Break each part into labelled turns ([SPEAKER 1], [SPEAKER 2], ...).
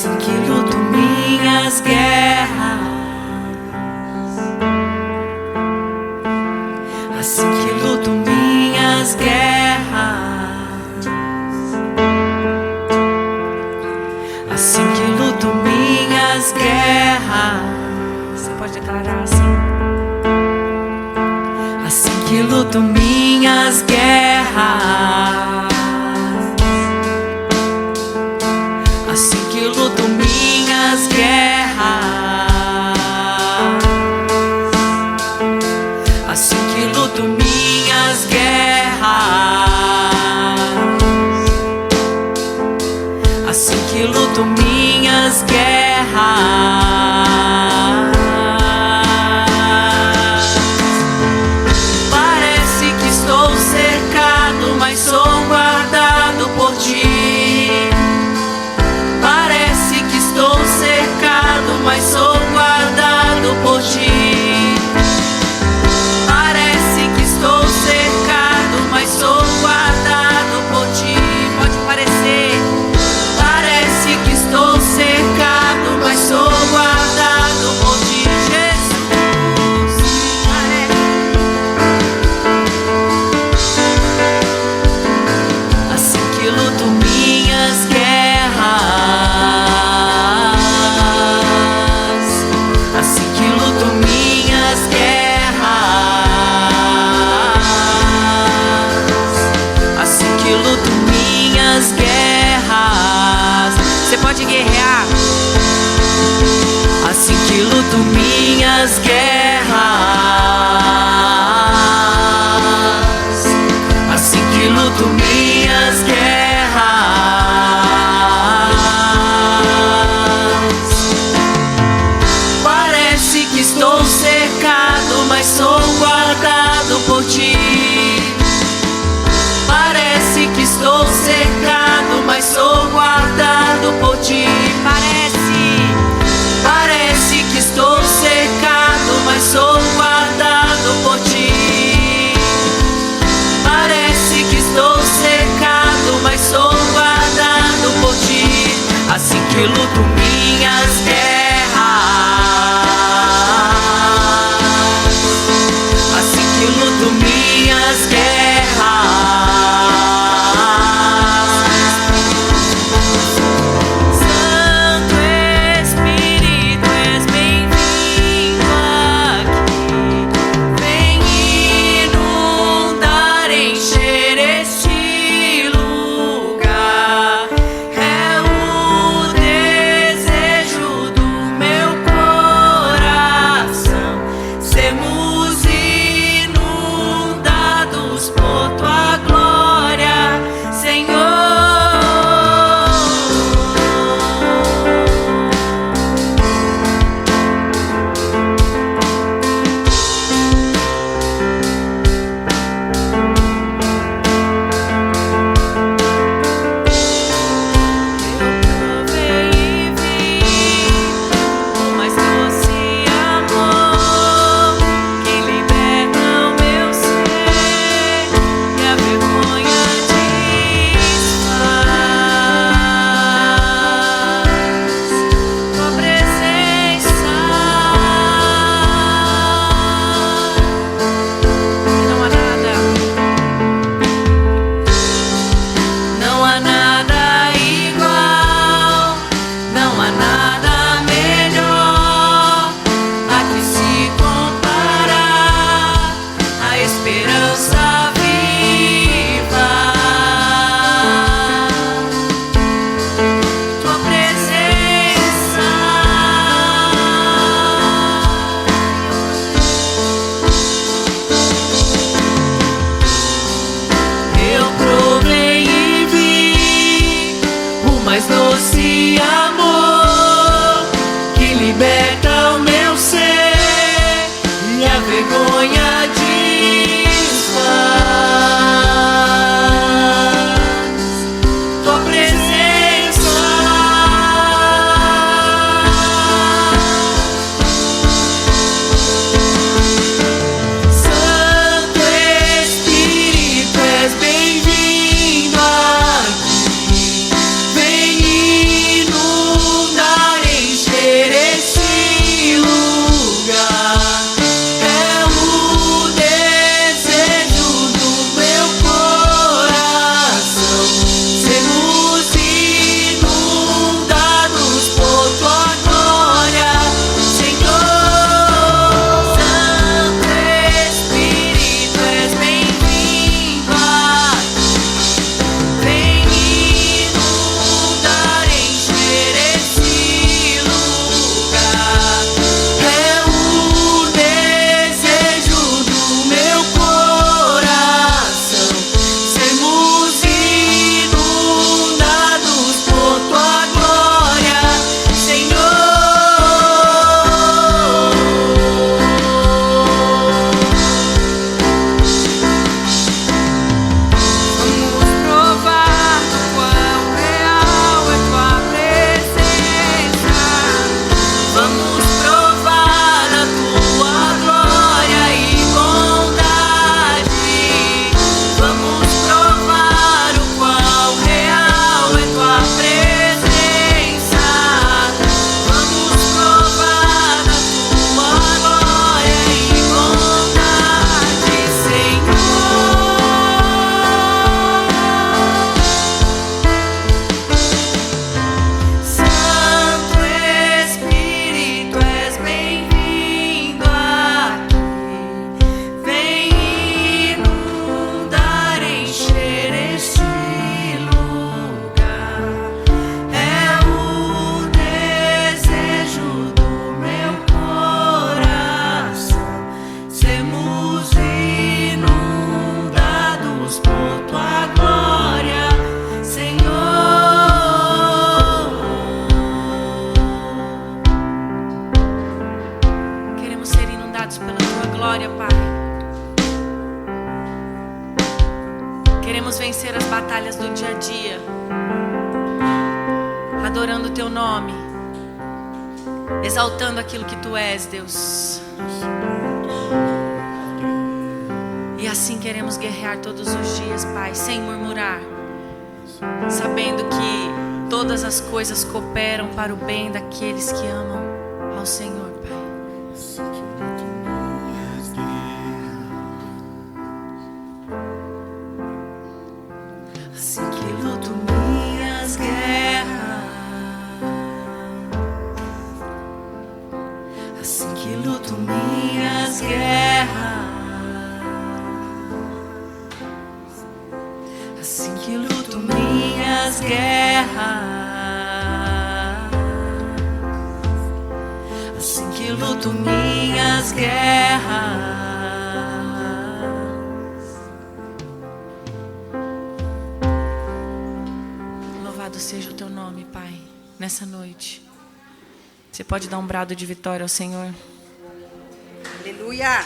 [SPEAKER 1] assim que luto minhas guerras, assim que luto minhas guerras, assim que luto minhas guerras. Você pode declarar assim: assim que luto minhas guerras, assim que luto minhas guerras, assim que luto minhas guerras, assim que luto minhas guerras. Parece que estou cercado, mas sou guardado por ti. Parece que estou cercado, mas sou guardado por ti. Parece que estou cercado, mas sou guardado por ti. Pode parecer. Parece que estou cercado, mas sou guardado por ti. Jesus, assim que luto minhas guerras, assim que luto minhas guerras, assim que luto minhas guerras. Você pode guerrear. Assim que luto minhas guerras, assim que luto minhas guerras. Parece que estou cercado, mas sou guardado por ti. Parece que estou cercado, mas sou guardado por ti. Parece que estou cercado, mas sou guardado por ti. Parece que estou cercado, mas sou guardado por ti. Assim que luto minhas guerras, assim que luto minhas guerras. Santo Espírito, és bem-vindo aqui. Vem inundar, encher este lugar. É o desejo do meu coração. Sermos inundados por tua glória, Senhor. Eu provei e vi o mais doce amor que liberta o meu ser e a vergonha desfaz. Tua presença, não há nada, não há nada igual, não há nada melhor a que se comparar, a esperança viva. Tua presença, eu provei e vi o mais doce amor que liberta o meu ser e a vergonha desfaz. Tua presença, Santo Espírito, és bem-vindo aqui. Vem inundar. adorando o teu nome, exaltando aquilo que tu és, Deus. E assim queremos guerrear todos os dias, Pai, sem murmurar, sabendo que todas as coisas cooperam para o bem daqueles que amam ao Senhor, Pai. Assim que luto minhas guerras, assim que luto minhas guerras, assim que luto minhas guerras, assim que luto minhas guerras. Louvado seja o teu nome, Pai, nessa noite. Você pode dar um brado de vitória ao Senhor?
[SPEAKER 2] Aleluia!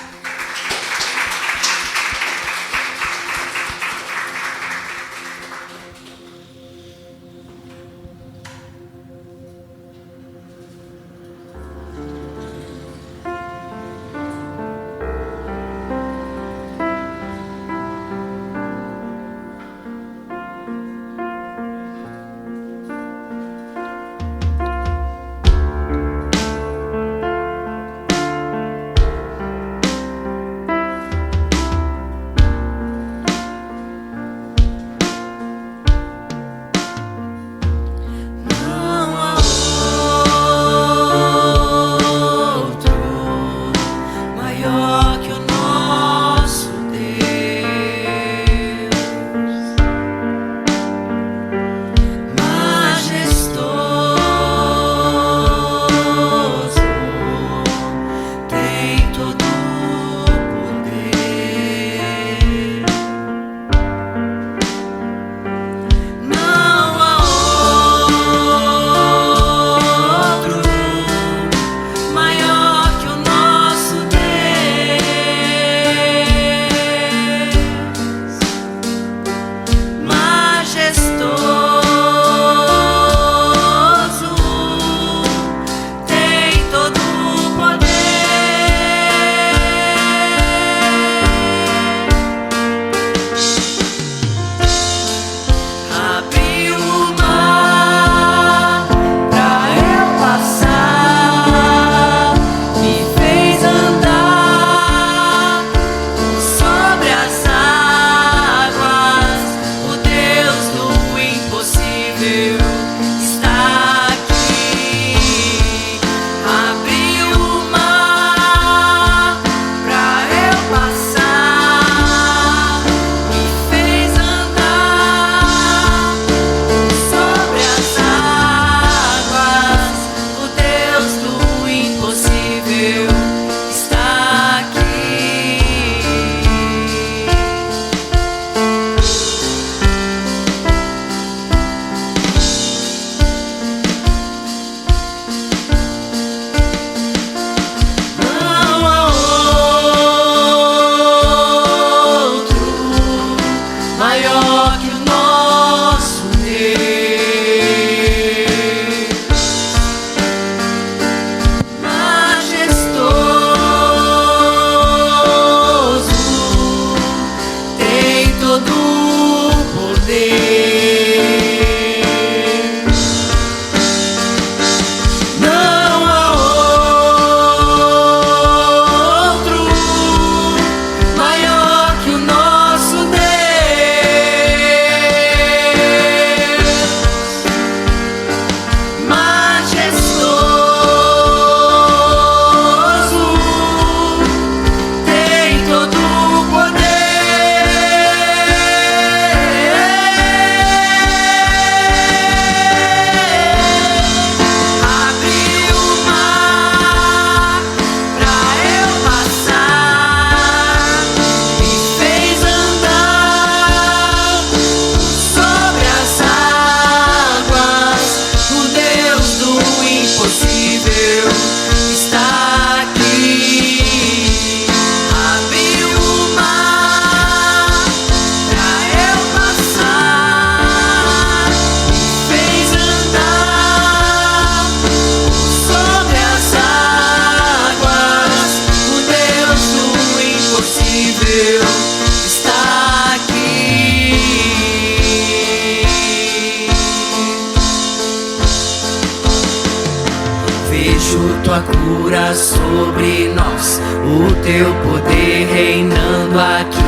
[SPEAKER 1] Vejo tua cura sobre nós, o teu poder reinando aqui.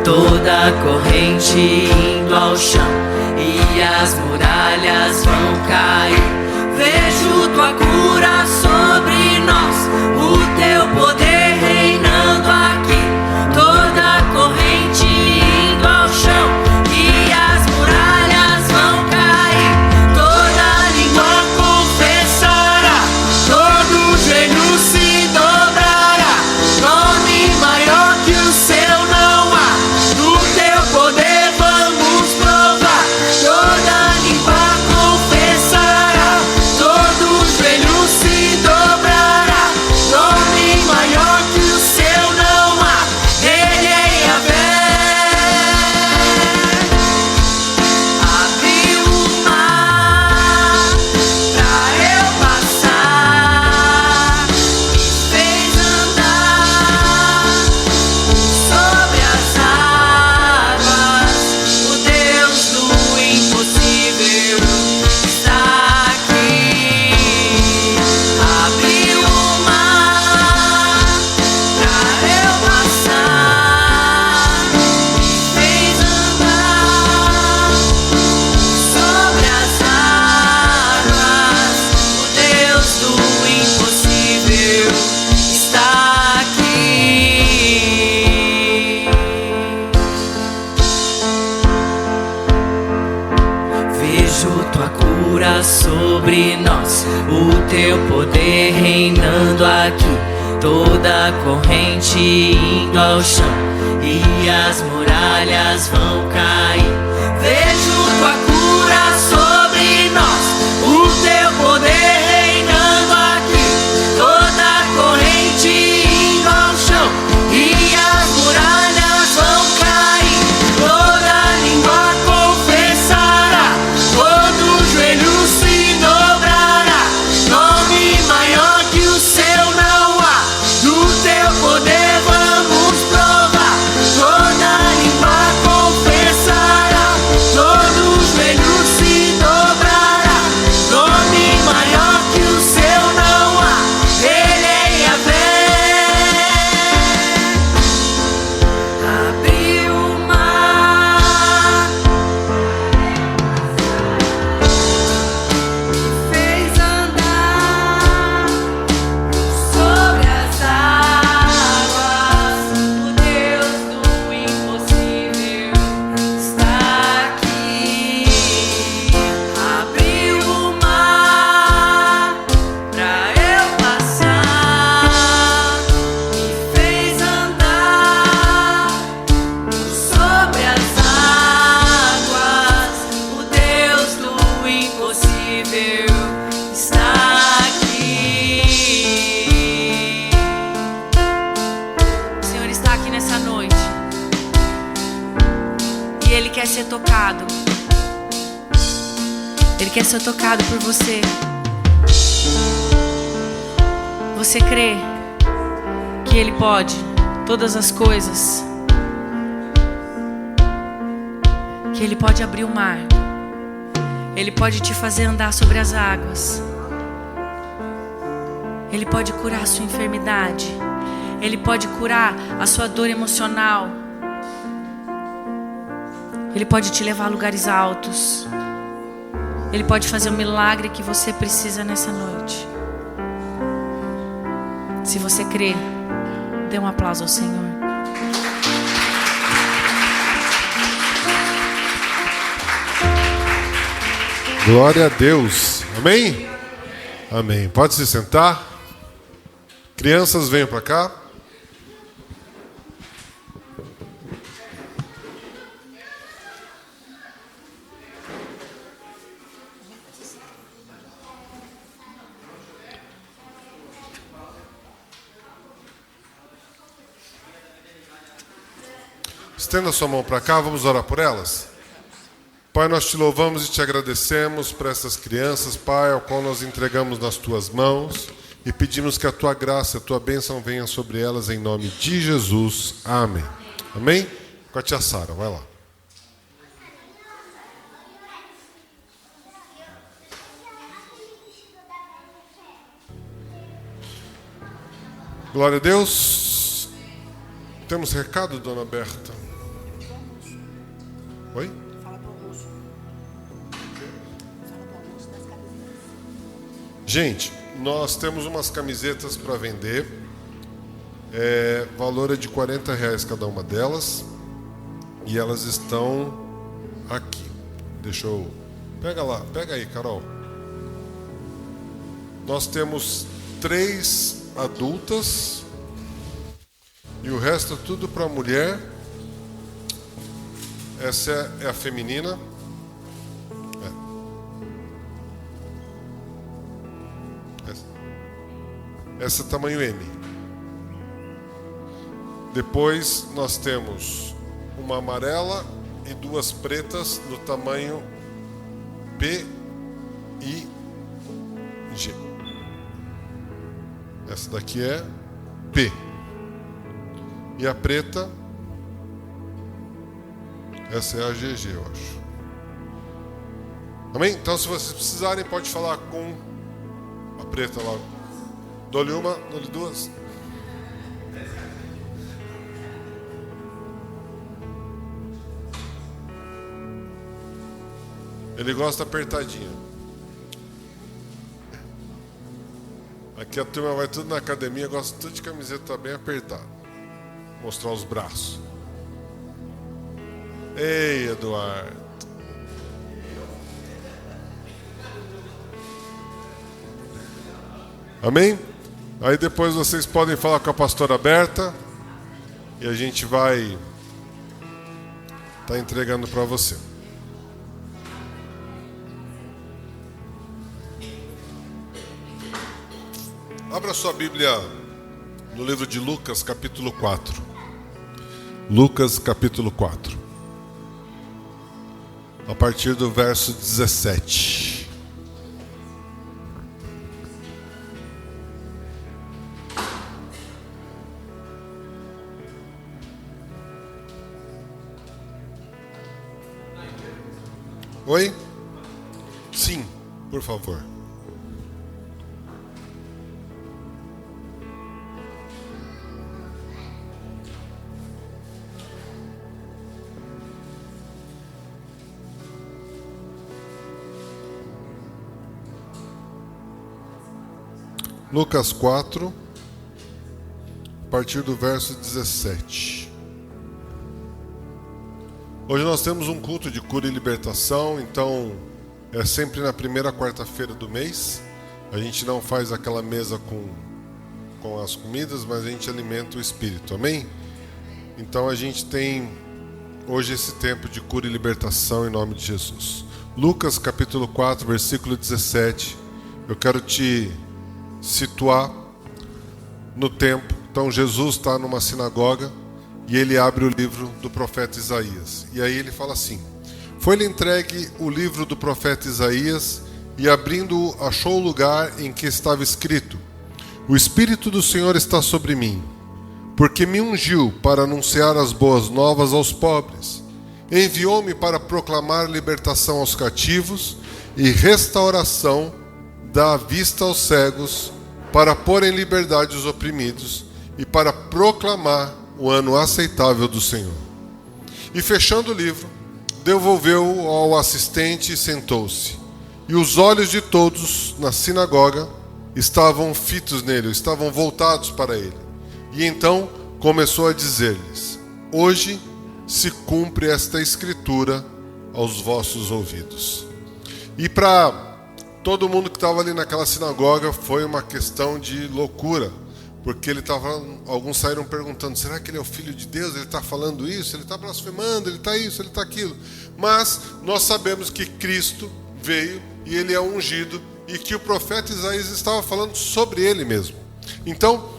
[SPEAKER 1] Toda corrente indo ao chão e as muralhas vão cair. Vejo tua cura sobre nós, o teu poder reinando aqui. Toda corrente indo ao chão e as muralhas vão cair. Toda língua confessará, todo joelho se dobrará. Nome maior que o seu não há, no teu poder vamos provar. Toda língua confessará, todo joelho se dobrará. Nome maior que o seu não há, ele é Yahvé. Abriu o mar pra eu passar, me fez andar sobre as águas. O Deus do impossível está aqui. Abriu o mar pra eu passar, me fez andar sobre as águas. O Deus do impossível está aqui. Vejo tua cura sobre nós, o teu poder reinando aqui. Toda corrente indo ao chão e as muralhas vão cair. Vejo tua cura sobre nós, o teu poder reinando aqui. Toda corrente indo ao chão e as muralhas vão cair. Toda língua confessará, todo joelho se dobrará. Nome maior que o seu não há, no teu poder vamos provar. Toda língua confessará, todo joelho se dobrará. Nome maior que o seu não há, ele é Yahvé. Abriu o mar, fez andar sobre as águas. O Deus do impossível está aqui. Abriu o mar pra eu passar, me fez andar sobre as águas. O Deus do impossível está aqui. O Senhor está aqui nessa noite e Ele quer ser tocado. Ele quer ser tocado por você. Você crê que Ele pode todas as coisas? Que Ele pode abrir o mar, Ele pode te fazer andar sobre as águas, Ele pode curar a sua enfermidade, Ele pode curar a sua dor emocional, Ele pode te levar a lugares altos, Ele pode fazer o milagre que você precisa nessa noite. Se você crê, dê um aplauso ao Senhor.
[SPEAKER 2] Glória a Deus. Amém? Amém. Pode se sentar. Crianças, venham para cá. Estenda sua mão para cá, vamos orar por elas. Pai, nós te louvamos e te agradecemos por essas crianças, Pai, ao qual nós entregamos nas tuas mãos e pedimos que a tua graça, a tua bênção venha sobre elas em nome de Jesus. Amém. Amém? Com a tia Sara, vai lá. Glória a Deus. Temos recado, dona Berta? Oi? Gente, nós temos umas camisetas para vender. Valor é de R$40 cada uma delas. E elas estão aqui. Deixa eu... Pega lá, pega aí, Carol. Nós temos 3 adultas e o resto é tudo para mulher. Essa é a feminina. Essa é tamanho M. Depois nós temos uma amarela e 2 pretas no tamanho P e G. Essa daqui é P. E a preta, essa é a GG, eu acho. Amém? Então, se vocês precisarem, pode falar com a preta lá. Dou-lhe uma, dou-lhe 2. Ele gosta apertadinho. Aqui a turma vai tudo na academia, gosta tudo de camiseta bem apertada. Mostrar os braços. Ei, Eduardo. Amém? Aí depois vocês podem falar com a pastora Berta e a gente vai estar entregando para você. Abra sua Bíblia no livro de Lucas, capítulo 4. Lucas, capítulo 4. A partir do verso 17. Oi? Sim, por favor. Lucas 4, a partir do verso 17. Hoje nós temos um culto de cura e libertação, então é sempre na primeira quarta-feira do mês. A gente não faz aquela mesa com as comidas, mas a gente alimenta o espírito, amém? Então a gente tem hoje esse tempo de cura e libertação em nome de Jesus. Lucas capítulo 4, versículo 17. Eu quero te situar no tempo. Então Jesus está numa sinagoga e ele abre o livro do profeta Isaías. E aí ele fala assim: foi-lhe entregue o livro do profeta Isaías, e abrindo-o achou o lugar em que estava escrito: o Espírito do Senhor está sobre mim, porque me ungiu para anunciar as boas novas aos pobres. Enviou-me para proclamar libertação aos cativos e restauração da vista aos cegos, para pôr em liberdade os oprimidos e para proclamar o ano aceitável do Senhor. E fechando o livro, devolveu-o ao assistente e sentou-se. E os olhos de todos na sinagoga estavam fitos nele, estavam voltados para ele. E então começou a dizer-lhes: hoje se cumpre esta escritura aos vossos ouvidos. E para todo mundo que estava ali naquela sinagoga foi uma questão de loucura, porque ele estava, alguns saíram perguntando: será que ele é o Filho de Deus? Ele está falando isso? Ele está blasfemando? Ele está isso? Ele está aquilo? Mas nós sabemos que Cristo veio e ele é ungido, e que o profeta Isaías estava falando sobre ele mesmo. Então,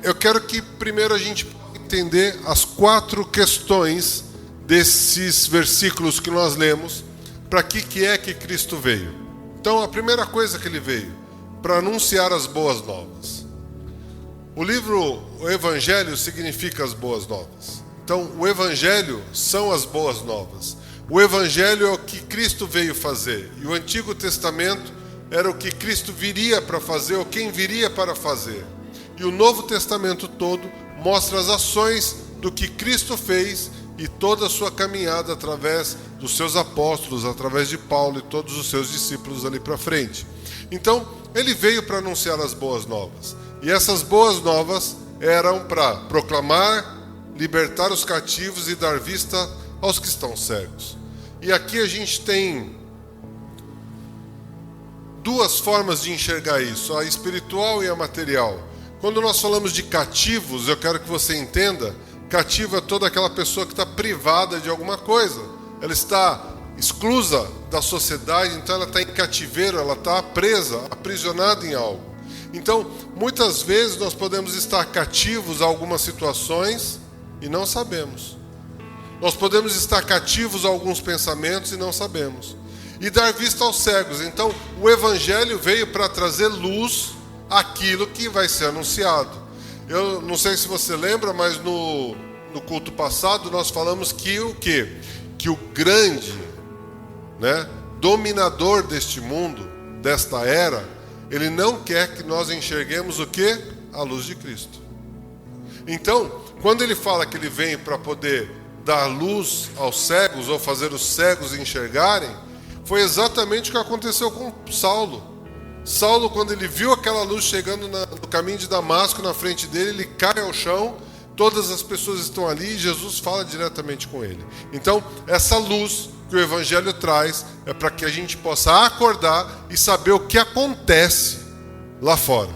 [SPEAKER 2] eu quero que primeiro a gente entender as 4 questões desses versículos que nós lemos, para que é que Cristo veio. Então, a primeira coisa que ele veio, para anunciar as boas novas. O Evangelho significa as boas novas. Então, o Evangelho são as boas novas. O Evangelho é o que Cristo veio fazer. E o Antigo Testamento era o que Cristo viria para fazer, ou quem viria para fazer. E o Novo Testamento todo mostra as ações do que Cristo fez e toda a sua caminhada através dos seus apóstolos, através de Paulo e todos os seus discípulos ali para frente. Então, ele veio para anunciar as boas novas. E essas boas novas eram para proclamar, libertar os cativos e dar vista aos que estão cegos. E aqui a gente tem duas formas de enxergar isso, a espiritual e a material. Quando nós falamos de cativos, eu quero que você entenda, cativo é toda aquela pessoa que está privada de alguma coisa. Ela está exclusa da sociedade, então ela está em cativeiro, ela está presa, aprisionada em algo. Então, muitas vezes nós podemos estar cativos a algumas situações e não sabemos. Nós podemos estar cativos a alguns pensamentos e não sabemos. E dar vista aos cegos. Então, o Evangelho veio para trazer luz àquilo que vai ser anunciado. Eu não sei se você lembra, mas no culto passado nós falamos que o quê? Que o grande, dominador deste mundo, desta era, ele não quer que nós enxerguemos o quê? A luz de Cristo. Então, quando ele fala que ele vem para poder dar luz aos cegos ou fazer os cegos enxergarem, foi exatamente o que aconteceu com Saulo. Saulo, quando ele viu aquela luz chegando no caminho de Damasco na frente dele, ele cai ao chão, todas as pessoas estão ali e Jesus fala diretamente com ele. Então, essa luz que o Evangelho traz é para que a gente possa acordar e saber o que acontece lá fora.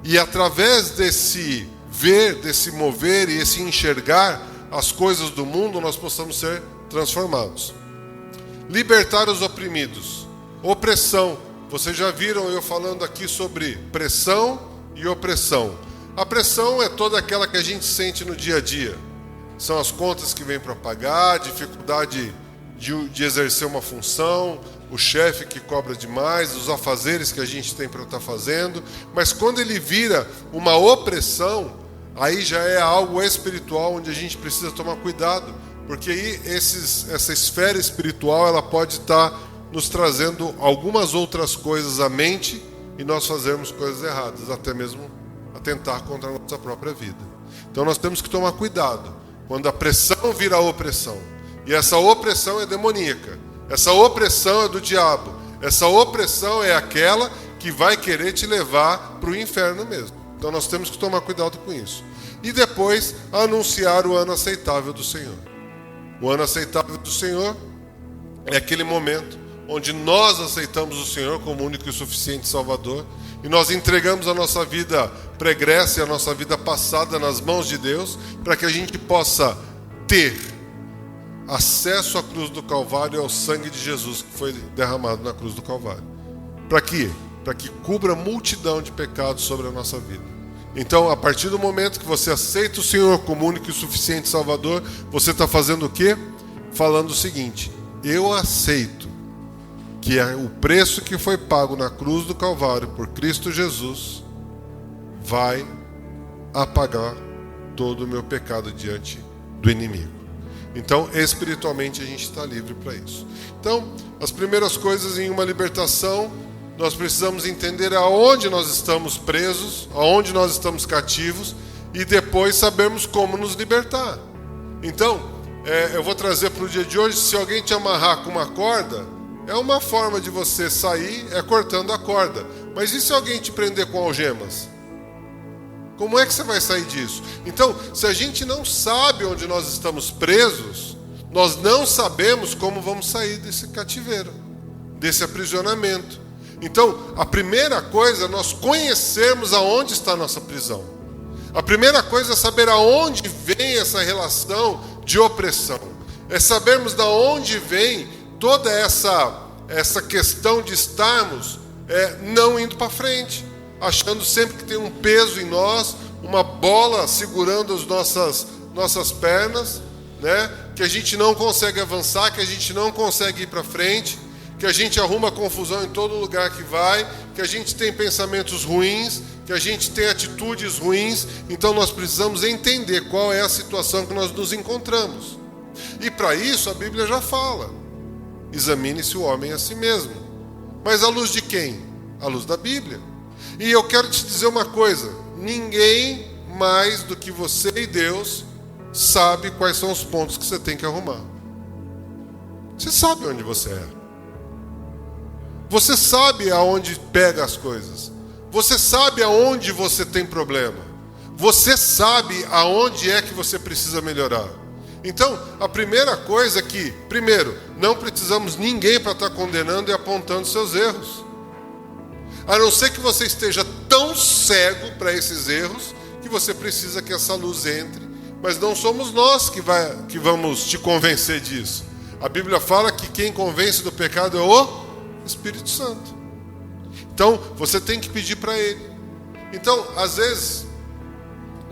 [SPEAKER 2] E através desse ver, desse mover e esse enxergar as coisas do mundo, nós possamos ser transformados. Libertar os oprimidos. Opressão. Vocês já viram eu falando aqui sobre pressão e opressão. A pressão é toda aquela que a gente sente no dia a dia. São as contas que vêm para pagar, a dificuldade de exercer uma função, o chefe que cobra demais, os afazeres que a gente tem para estar fazendo. Mas quando ele vira uma opressão, aí já é algo espiritual onde a gente precisa tomar cuidado. Porque aí essa esfera espiritual ela pode estar nos trazendo algumas outras coisas à mente e nós fazermos coisas erradas, até mesmo atentar contra a nossa própria vida. Então nós temos que tomar cuidado quando a pressão vira opressão. E essa opressão é demoníaca, essa opressão é do diabo, essa opressão é aquela que vai querer te levar para o inferno mesmo. Então nós temos que tomar cuidado com isso. E depois anunciar o ano aceitável do Senhor. O ano aceitável do Senhor é aquele momento onde nós aceitamos o Senhor como único e suficiente Salvador e nós entregamos a nossa vida pregressa e a nossa vida passada nas mãos de Deus para que a gente possa ter acesso à cruz do Calvário e ao sangue de Jesus que foi derramado na cruz do Calvário. Para quê? Para que cubra multidão de pecados sobre a nossa vida. Então, a partir do momento que você aceita o Senhor como único e suficiente Salvador, você está fazendo o quê? Falando o seguinte: eu aceito que o preço que foi pago na cruz do Calvário por Cristo Jesus vai apagar todo o meu pecado diante do inimigo. Então, espiritualmente, a gente está livre para isso. Então, as primeiras coisas em uma libertação, nós precisamos entender aonde nós estamos presos, aonde nós estamos cativos, e depois sabermos como nos libertar. Então, eu vou trazer para o dia de hoje, se alguém te amarrar com uma corda, é uma forma de você sair, cortando a corda. Mas e se alguém te prender com algemas? Como é que você vai sair disso? Então, se a gente não sabe onde nós estamos presos, nós não sabemos como vamos sair desse cativeiro, desse aprisionamento. Então, a primeira coisa é nós conhecermos aonde está a nossa prisão. A primeira coisa é saber aonde vem essa relação de opressão. É sabermos de onde vem toda essa questão de estarmos não indo para frente, achando sempre que tem um peso em nós, uma bola segurando as nossas pernas, que a gente não consegue avançar, que a gente não consegue ir para frente, que a gente arruma confusão em todo lugar que vai, que a gente tem pensamentos ruins, que a gente tem atitudes ruins. Então nós precisamos entender qual é a situação que nós nos encontramos. E para isso a Bíblia já fala: examine-se o homem a si mesmo. Mas à luz de quem? À luz da Bíblia. E eu quero te dizer uma coisa: ninguém mais do que você e Deus sabe quais são os pontos que você tem que arrumar. Você sabe onde você é. Você sabe aonde pega as coisas. Você sabe aonde você tem problema. Você sabe aonde é que você precisa melhorar. Então, a primeira coisa é que, primeiro, não precisamos ninguém para estar condenando e apontando seus erros. A não ser que você esteja tão cego para esses erros que você precisa que essa luz entre. Mas não somos nós que vamos te convencer disso. A Bíblia fala que quem convence do pecado é o Espírito Santo. Então, você tem que pedir para Ele. Então, às vezes,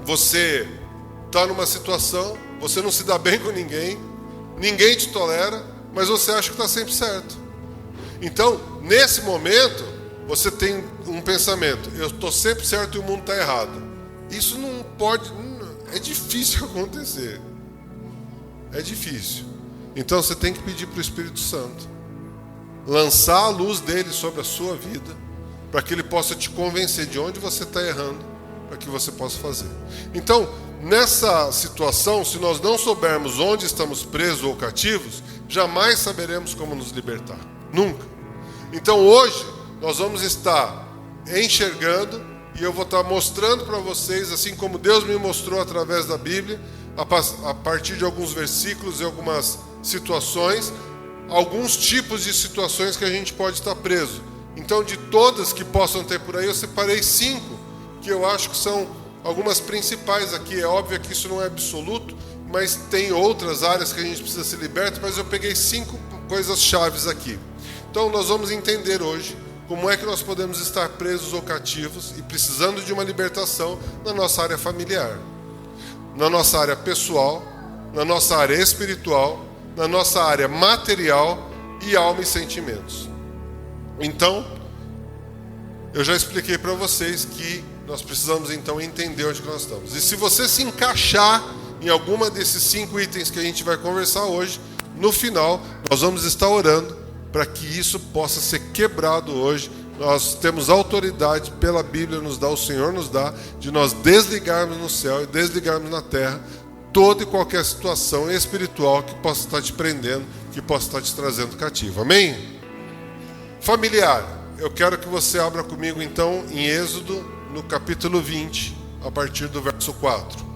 [SPEAKER 2] você está numa situação, você não se dá bem com ninguém, ninguém te tolera, mas você acha que está sempre certo. Então, nesse momento, você tem um pensamento: eu estou sempre certo e o mundo está errado. Isso não pode, é difícil acontecer. É difícil. Então você tem que pedir para o Espírito Santo lançar a luz dele sobre a sua vida, para que ele possa te convencer de onde você está errando, para que você possa fazer. Então, nessa situação, se nós não soubermos onde estamos presos ou cativos, jamais saberemos como nos libertar. Nunca. Então hoje, nós vamos estar enxergando, e eu vou estar mostrando para vocês, assim como Deus me mostrou através da Bíblia, a partir de alguns versículos e algumas situações, alguns tipos de situações que a gente pode estar preso. Então, de todas que possam ter por aí, eu separei 5, que eu acho que são algumas principais aqui. É óbvio que isso não é absoluto, mas tem outras áreas que a gente precisa se libertar, mas eu peguei 5 coisas chaves aqui. Então, nós vamos entender hoje como é que nós podemos estar presos ou cativos e precisando de uma libertação na nossa área familiar, na nossa área pessoal, na nossa área espiritual, na nossa área material e alma e sentimentos. Então, eu já expliquei para vocês que nós precisamos então entender onde que nós estamos. E se você se encaixar em alguma desses 5 itens que a gente vai conversar hoje, no final nós vamos estar orando para que isso possa ser quebrado hoje. Nós temos autoridade pela Bíblia, o Senhor nos dá, de nós desligarmos no céu e desligarmos na terra toda e qualquer situação espiritual que possa estar te prendendo, que possa estar te trazendo cativo. Amém? Familiar, eu quero que você abra comigo então em Êxodo, no capítulo 20, a partir do verso 4.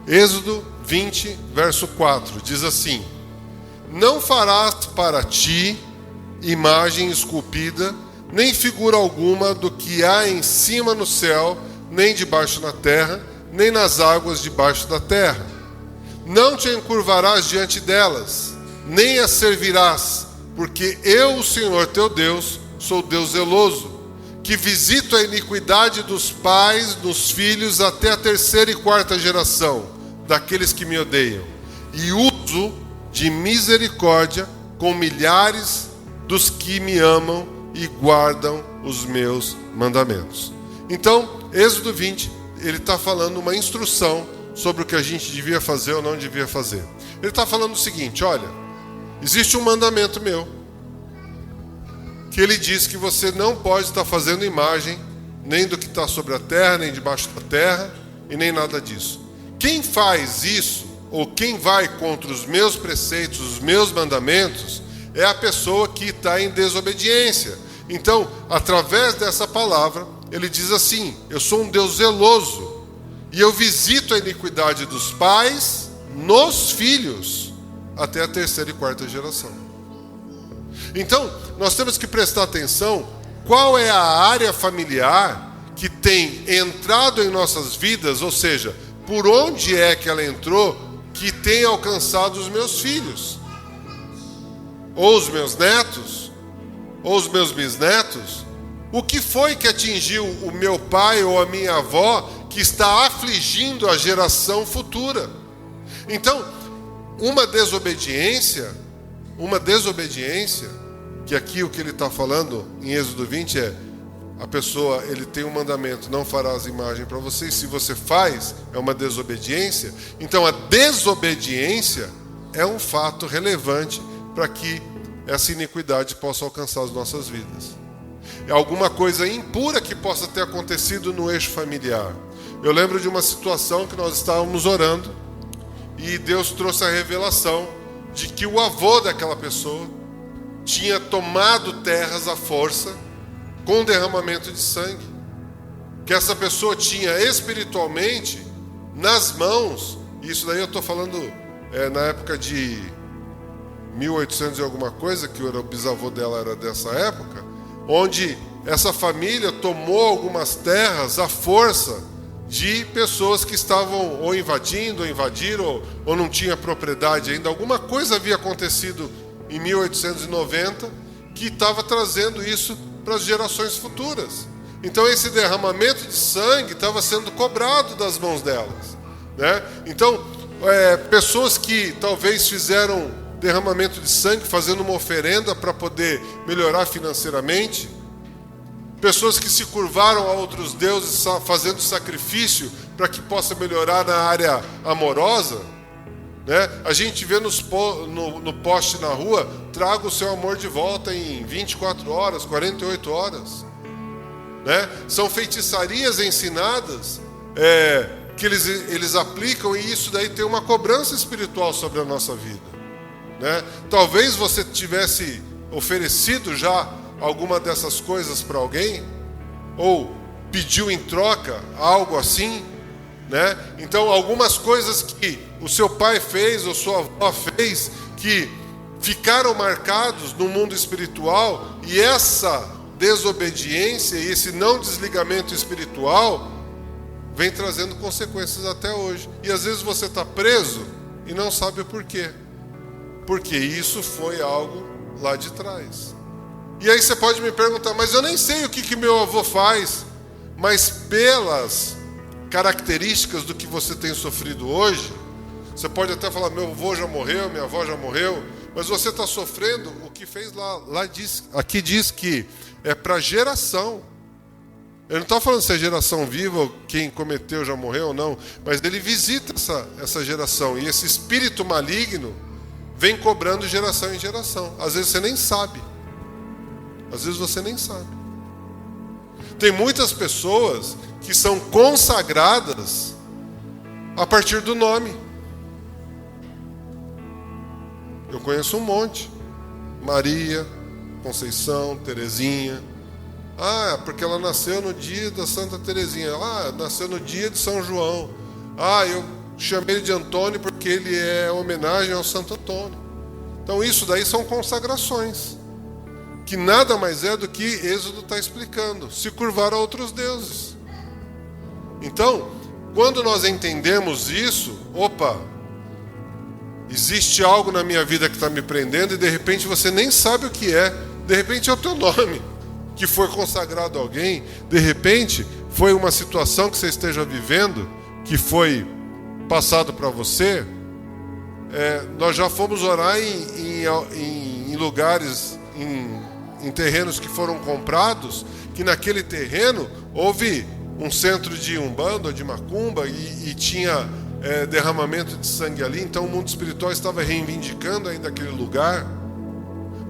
[SPEAKER 2] Êxodo 20, verso 4, diz assim: não farás para ti imagem esculpida, nem figura alguma do que há em cima no céu, nem debaixo na terra, nem nas águas debaixo da terra. Não te encurvarás diante delas, nem as servirás, porque eu, o Senhor teu Deus, sou Deus zeloso, que visito a iniquidade dos pais nos filhos até a 3ª e 4ª geração daqueles que me odeiam, e uso de misericórdia com milhares dos que me amam e guardam os meus mandamentos. Então, Êxodo 20, ele está falando uma instrução sobre o que a gente devia fazer ou não devia fazer. Ele está falando o seguinte: olha, existe um mandamento meu, que ele diz que você não pode estar fazendo imagem, nem do que está sobre a terra, nem debaixo da terra, e nem nada disso. Quem faz isso, ou quem vai contra os meus preceitos, os meus mandamentos, é a pessoa que está em desobediência. Então, através dessa palavra, ele diz assim: eu sou um Deus zeloso, e eu visito a iniquidade dos pais nos filhos, até a 3ª e 4ª geração. Então, nós temos que prestar atenção qual é a área familiar que tem entrado em nossas vidas, ou seja, por onde é que ela entrou, que tem alcançado os meus filhos, ou os meus netos, ou os meus bisnetos. O que foi que atingiu o meu pai ou a minha avó que está afligindo a geração futura? Então, uma desobediência, que aqui o que ele está falando em Êxodo 20 é: a pessoa, ele tem um mandamento, não farás imagem para você, e se você faz, é uma desobediência. Então a desobediência é um fato relevante para que essa iniquidade possa alcançar as nossas vidas. É alguma coisa impura que possa ter acontecido no eixo familiar. Eu lembro de uma situação que nós estávamos orando e Deus trouxe a revelação de que o avô daquela pessoa tinha tomado terras à força com derramamento de sangue. Que essa pessoa tinha espiritualmente nas mãos, isso daí eu estou falando na época de 1800 e alguma coisa, que o bisavô dela era dessa época, onde essa família tomou algumas terras à força de pessoas que estavam ou invadindo, ou invadiram, ou não tinha propriedade ainda. Alguma coisa havia acontecido em 1890 que estava trazendo isso para as gerações futuras. Então esse derramamento de sangue estava sendo cobrado das mãos delas, né? Então, pessoas que talvez fizeram derramamento de sangue, fazendo uma oferenda para poder melhorar financeiramente, pessoas que se curvaram a outros deuses fazendo sacrifício para que possa melhorar na área amorosa, né? A gente vê no poste na rua, traga o seu amor de volta em 24 horas, 48 horas. Né? São feitiçarias ensinadas que eles aplicam, e isso daí tem uma cobrança espiritual sobre a nossa vida. Né? Talvez você tivesse oferecido já alguma dessas coisas para alguém, ou pediu em troca algo assim, né? Então algumas coisas que o seu pai fez ou sua avó fez que ficaram marcados no mundo espiritual, e essa desobediência e esse não desligamento espiritual vem trazendo consequências até hoje. E às vezes você está preso e não sabe o porquê. Porque isso foi algo lá de trás. E aí você pode me perguntar, mas eu nem sei o que meu avô faz. Mas pelas características do que você tem sofrido hoje, você pode até falar, meu avô já morreu, minha avó já morreu, mas você está sofrendo o que fez aqui diz que é para geração. Ele não está falando se é geração viva ou quem cometeu já morreu ou não, mas ele visita essa geração, e esse espírito maligno vem cobrando geração em geração. Às vezes você nem sabe. Às vezes você nem sabe. Tem muitas pessoas que são consagradas a partir do nome. Eu conheço um monte. Maria, Conceição, Terezinha. Ah, porque ela nasceu no dia da Santa Terezinha. Ah, nasceu no dia de São João. Ah, eu chamei ele de Antônio porque ele é homenagem ao Santo Antônio. Então isso daí são consagrações, que nada mais é do que Êxodo está explicando, se curvar a outros deuses. Então, quando nós entendemos isso, opa, existe algo na minha vida que está me prendendo, e de repente você nem sabe o que é. De repente é o teu nome que foi consagrado a alguém. De repente foi uma situação que você esteja vivendo, que foi passado para você. Nós já fomos orar em lugares, em terrenos que foram comprados, que naquele terreno houve um centro de umbanda, de macumba, e tinha derramamento de sangue ali. Então o mundo espiritual estava reivindicando ainda aquele lugar.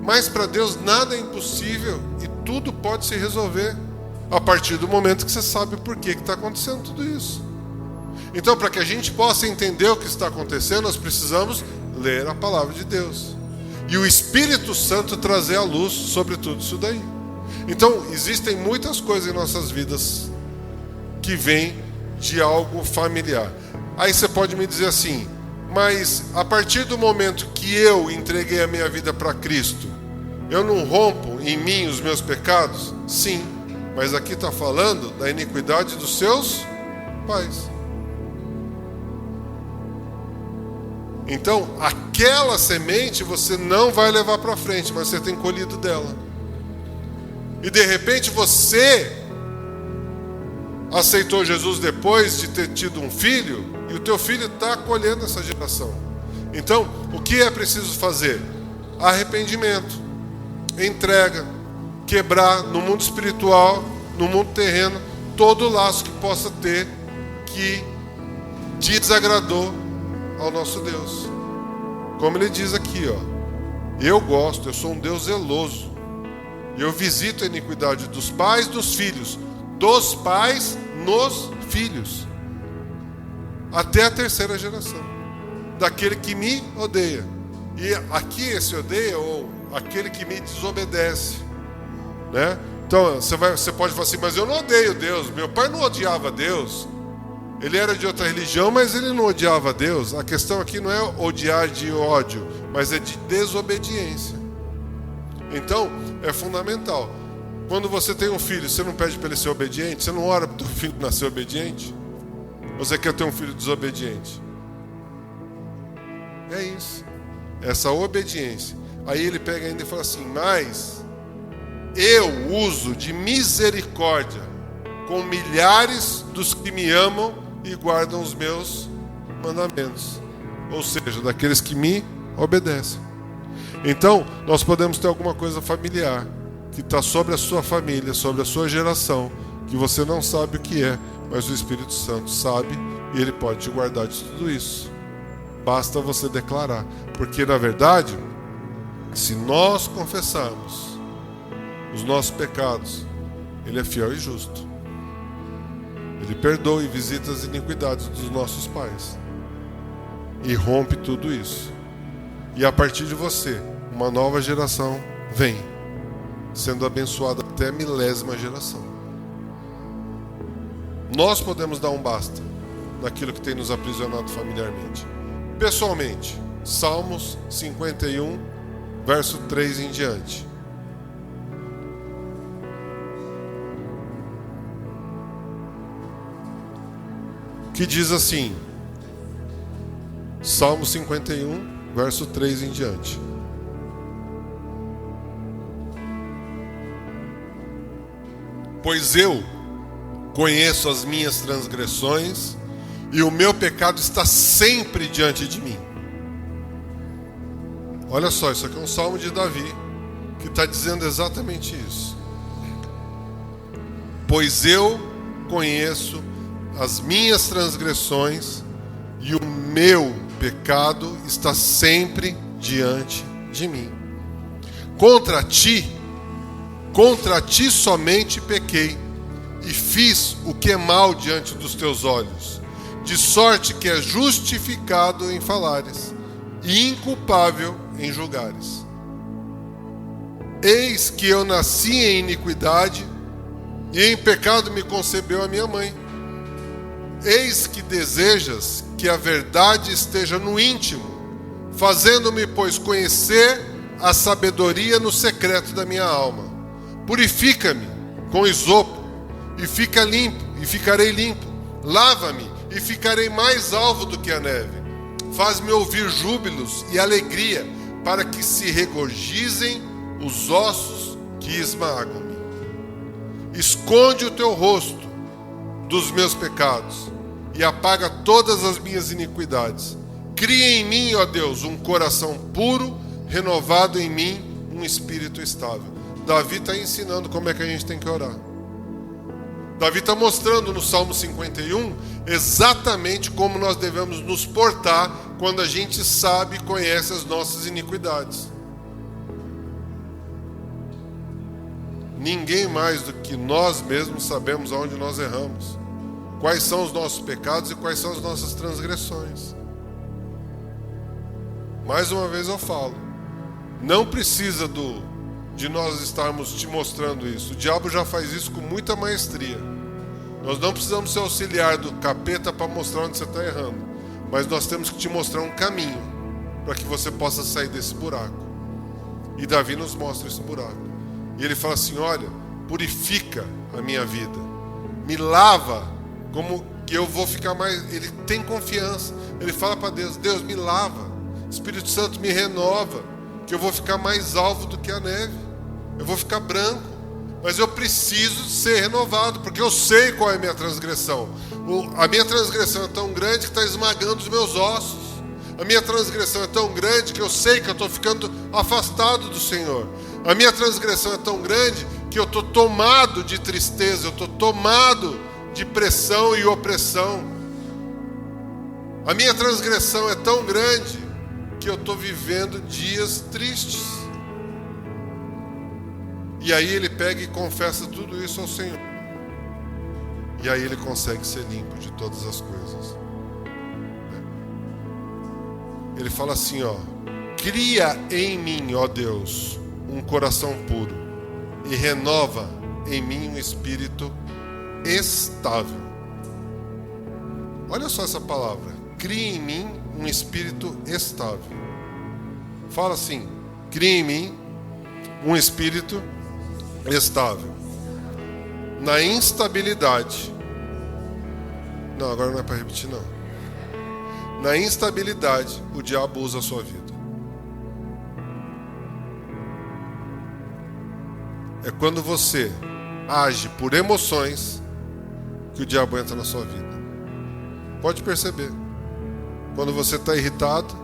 [SPEAKER 2] Mas para Deus nada é impossível, e tudo pode se resolver a partir do momento que você sabe por que está acontecendo tudo isso. Então, para que a gente possa entender o que está acontecendo, nós precisamos ler a palavra de Deus, e o Espírito Santo trazer a luz sobre tudo isso daí. Então, existem muitas coisas em nossas vidas que vêm de algo familiar. Aí você pode me dizer assim, mas a partir do momento que eu entreguei a minha vida para Cristo, eu não rompo em mim os meus pecados? Sim, mas aqui está falando da iniquidade dos seus pais. Então, aquela semente você não vai levar para frente, mas você tem colhido dela. E de repente você aceitou Jesus depois de ter tido um filho, e o teu filho está colhendo essa geração. Então, o que é preciso fazer? Arrependimento, entrega, quebrar no mundo espiritual, no mundo terreno todo laço que possa ter que desagradou ao nosso Deus. Como ele diz aqui, eu sou um Deus zeloso. Eu visito a iniquidade dos pais, dos filhos, dos pais nos filhos, até a terceira geração, daquele que me odeia. E aqui esse odeia, ou aquele que me desobedece, né? Então você pode falar assim, mas eu não odeio Deus. Meu pai não odiava Deus. Ele era de outra religião, mas ele não odiava Deus. A questão aqui não é odiar de ódio, mas é de desobediência. Então, é fundamental. Quando você tem um filho, você não pede para ele ser obediente? Você não ora para o teu filho nascer obediente? Ou você quer ter um filho desobediente? É isso. Essa obediência. Aí ele pega ainda e fala assim, mas eu uso de misericórdia com milhares dos que me amam e guardam os meus mandamentos. Ou seja, daqueles que me obedecem. Então, nós podemos ter alguma coisa familiar que está sobre a sua família, sobre a sua geração, que você não sabe o que é, mas o Espírito Santo sabe e ele pode te guardar de tudo isso. Basta você declarar. Porque, na verdade, se nós confessarmos os nossos pecados, ele é fiel e justo. Ele perdoa e visita as iniquidades dos nossos pais e rompe tudo isso. E a partir de você, uma nova geração vem, sendo abençoada até a milésima geração. Nós podemos dar um basta naquilo que tem nos aprisionado familiarmente. Pessoalmente, Salmos 51, verso 3 em diante. Que diz assim, Salmo 51, verso 3 em diante. Pois eu conheço as minhas transgressões e o meu pecado está sempre diante de mim. Olha só, isso aqui é um salmo de Davi que está dizendo exatamente isso. Pois eu conheço as minhas transgressões e o meu pecado está sempre diante de mim. Contra ti somente pequei e fiz o que é mal diante dos teus olhos, de sorte que é justificado em falares e inculpável em julgares. Eis que eu nasci em iniquidade e em pecado me concebeu a minha mãe. Eis que desejas que a verdade esteja no íntimo, fazendo-me, pois, conhecer a sabedoria no secreto da minha alma. Purifica-me com isopo, e fica limpo, e ficarei limpo. Lava-me, e ficarei mais alvo do que a neve. Faz-me ouvir júbilos e alegria, para que se regozijem os ossos que esmagam-me. Esconde o teu rosto dos meus pecados e apaga todas as minhas iniquidades. Cria em mim, ó Deus, um coração puro, renovado em mim um espírito estável. Davi está ensinando como é que a gente tem que orar. Davi está mostrando no Salmo 51 exatamente como nós devemos nos portar quando a gente sabe e conhece as nossas iniquidades. Ninguém mais do que nós mesmos sabemos aonde nós erramos, quais são os nossos pecados e quais são as nossas transgressões. Mais uma vez eu falo, não precisa de nós estarmos te mostrando isso. O diabo já faz isso com muita maestria. Nós não precisamos ser auxiliar do capeta para mostrar onde você está errando, mas nós temos que te mostrar um caminho para que você possa sair desse buraco. E Davi nos mostra esse buraco. E ele fala assim, olha, purifica a minha vida, me lava, como que eu vou ficar mais... Ele tem confiança, ele fala para Deus, Deus me lava, Espírito Santo me renova, que eu vou ficar mais alvo do que a neve, eu vou ficar branco, mas eu preciso ser renovado, porque eu sei qual é a minha transgressão. A minha transgressão é tão grande que está esmagando os meus ossos. A minha transgressão é tão grande que eu sei que eu estou ficando afastado do Senhor. A minha transgressão é tão grande que eu estou tomado de tristeza, eu estou tomado de pressão e opressão. A minha transgressão é tão grande que eu estou vivendo dias tristes. E aí ele pega e confessa tudo isso ao Senhor. E aí ele consegue ser limpo de todas as coisas. Ele fala assim, ó: cria em mim, ó Deus, um coração puro e renova em mim um espírito estável. Olha só essa palavra: cria em mim um espírito estável. Fala assim: cria em mim um espírito estável. Na instabilidade. Não, agora não é para repetir, não. Na instabilidade, o diabo usa a sua vida. É quando você age por emoções que o diabo entra na sua vida. Pode perceber. Quando você está irritado,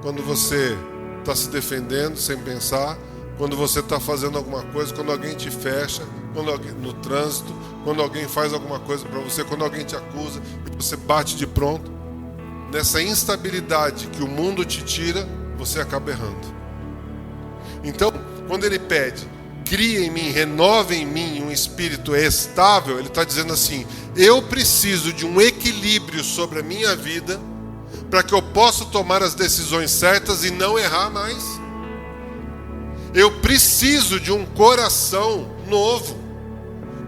[SPEAKER 2] quando você está se defendendo sem pensar, quando você está fazendo alguma coisa, quando alguém te fecha, quando alguém, no trânsito, quando alguém faz alguma coisa para você, quando alguém te acusa e você bate de pronto, nessa instabilidade que o mundo te tira, você acaba errando. Então, quando ele pede, cria em mim, renova em mim um espírito estável, ele está dizendo assim: eu preciso de um equilíbrio sobre a minha vida para que eu possa tomar as decisões certas e não errar mais. Eu preciso de um coração novo,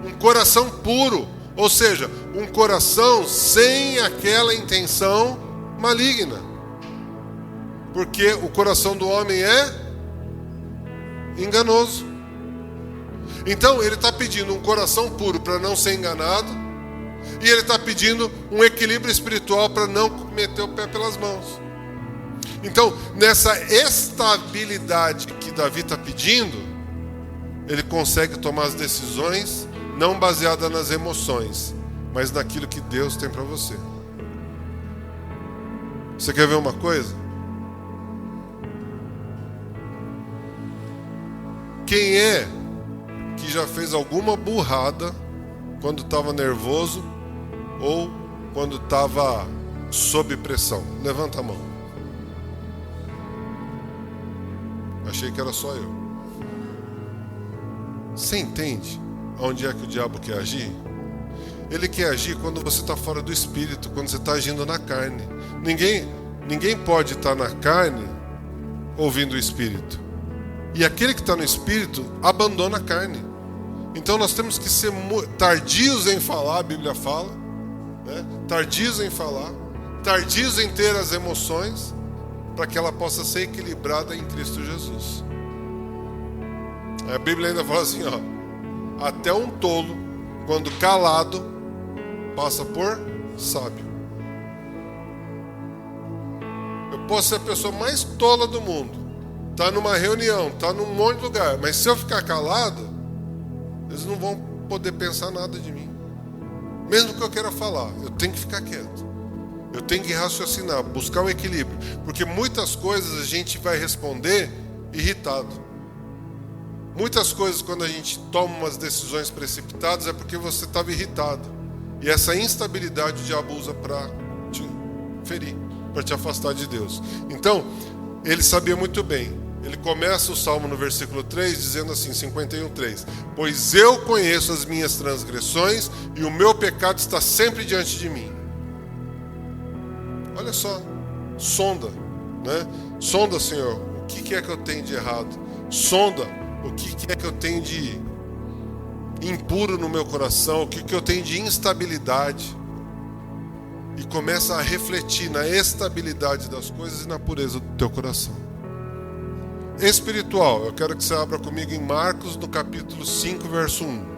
[SPEAKER 2] um coração puro, ou seja, um coração sem aquela intenção maligna, porque o coração do homem é enganoso. Então ele está pedindo um coração puro para não ser enganado, e ele está pedindo um equilíbrio espiritual para não meter o pé pelas mãos. Então, nessa estabilidade que Davi está pedindo, ele consegue tomar as decisões não baseadas nas emoções, mas naquilo que Deus tem para você. Você quer ver uma coisa? Quem é que já fez alguma burrada quando estava nervoso ou quando estava sob pressão? Levanta a mão. Achei que era só eu. Você entende onde é que o diabo quer agir? Ele quer agir quando você está fora do espírito, quando você está agindo na carne. Ninguém pode estar na carne ouvindo o espírito. E aquele que está no espírito abandona a carne. Então nós temos que ser tardios em falar, a Bíblia fala, né? Tardios em falar, tardios em ter as emoções, para que ela possa ser equilibrada em Cristo Jesus. A Bíblia ainda fala assim, ó: até um tolo, quando calado, passa por sábio. Eu posso ser a pessoa mais tola do mundo, tá numa reunião, tá num monte de lugar, mas se eu ficar calado, eles não vão poder pensar nada de mim. Mesmo que eu queira falar, eu tenho que ficar quieto. Eu tenho que raciocinar, buscar o equilíbrio, porque muitas coisas a gente vai responder irritado. Muitas coisas, quando a gente toma umas decisões precipitadas, é porque você estava irritado. E essa instabilidade o diabo usa para te ferir, para te afastar de Deus. Então, ele sabia muito bem. Ele começa o Salmo no versículo 3, dizendo assim, 51:3: pois eu conheço as minhas transgressões e o meu pecado está sempre diante de mim. Olha só, sonda, né? Sonda, Senhor, o que é que eu tenho de errado? Sonda o que é que eu tenho de impuro no meu coração, o que eu tenho de instabilidade. E começa a refletir na estabilidade das coisas e na pureza do teu coração. Espiritual, eu quero que você abra comigo em Marcos, no capítulo 5, verso 1.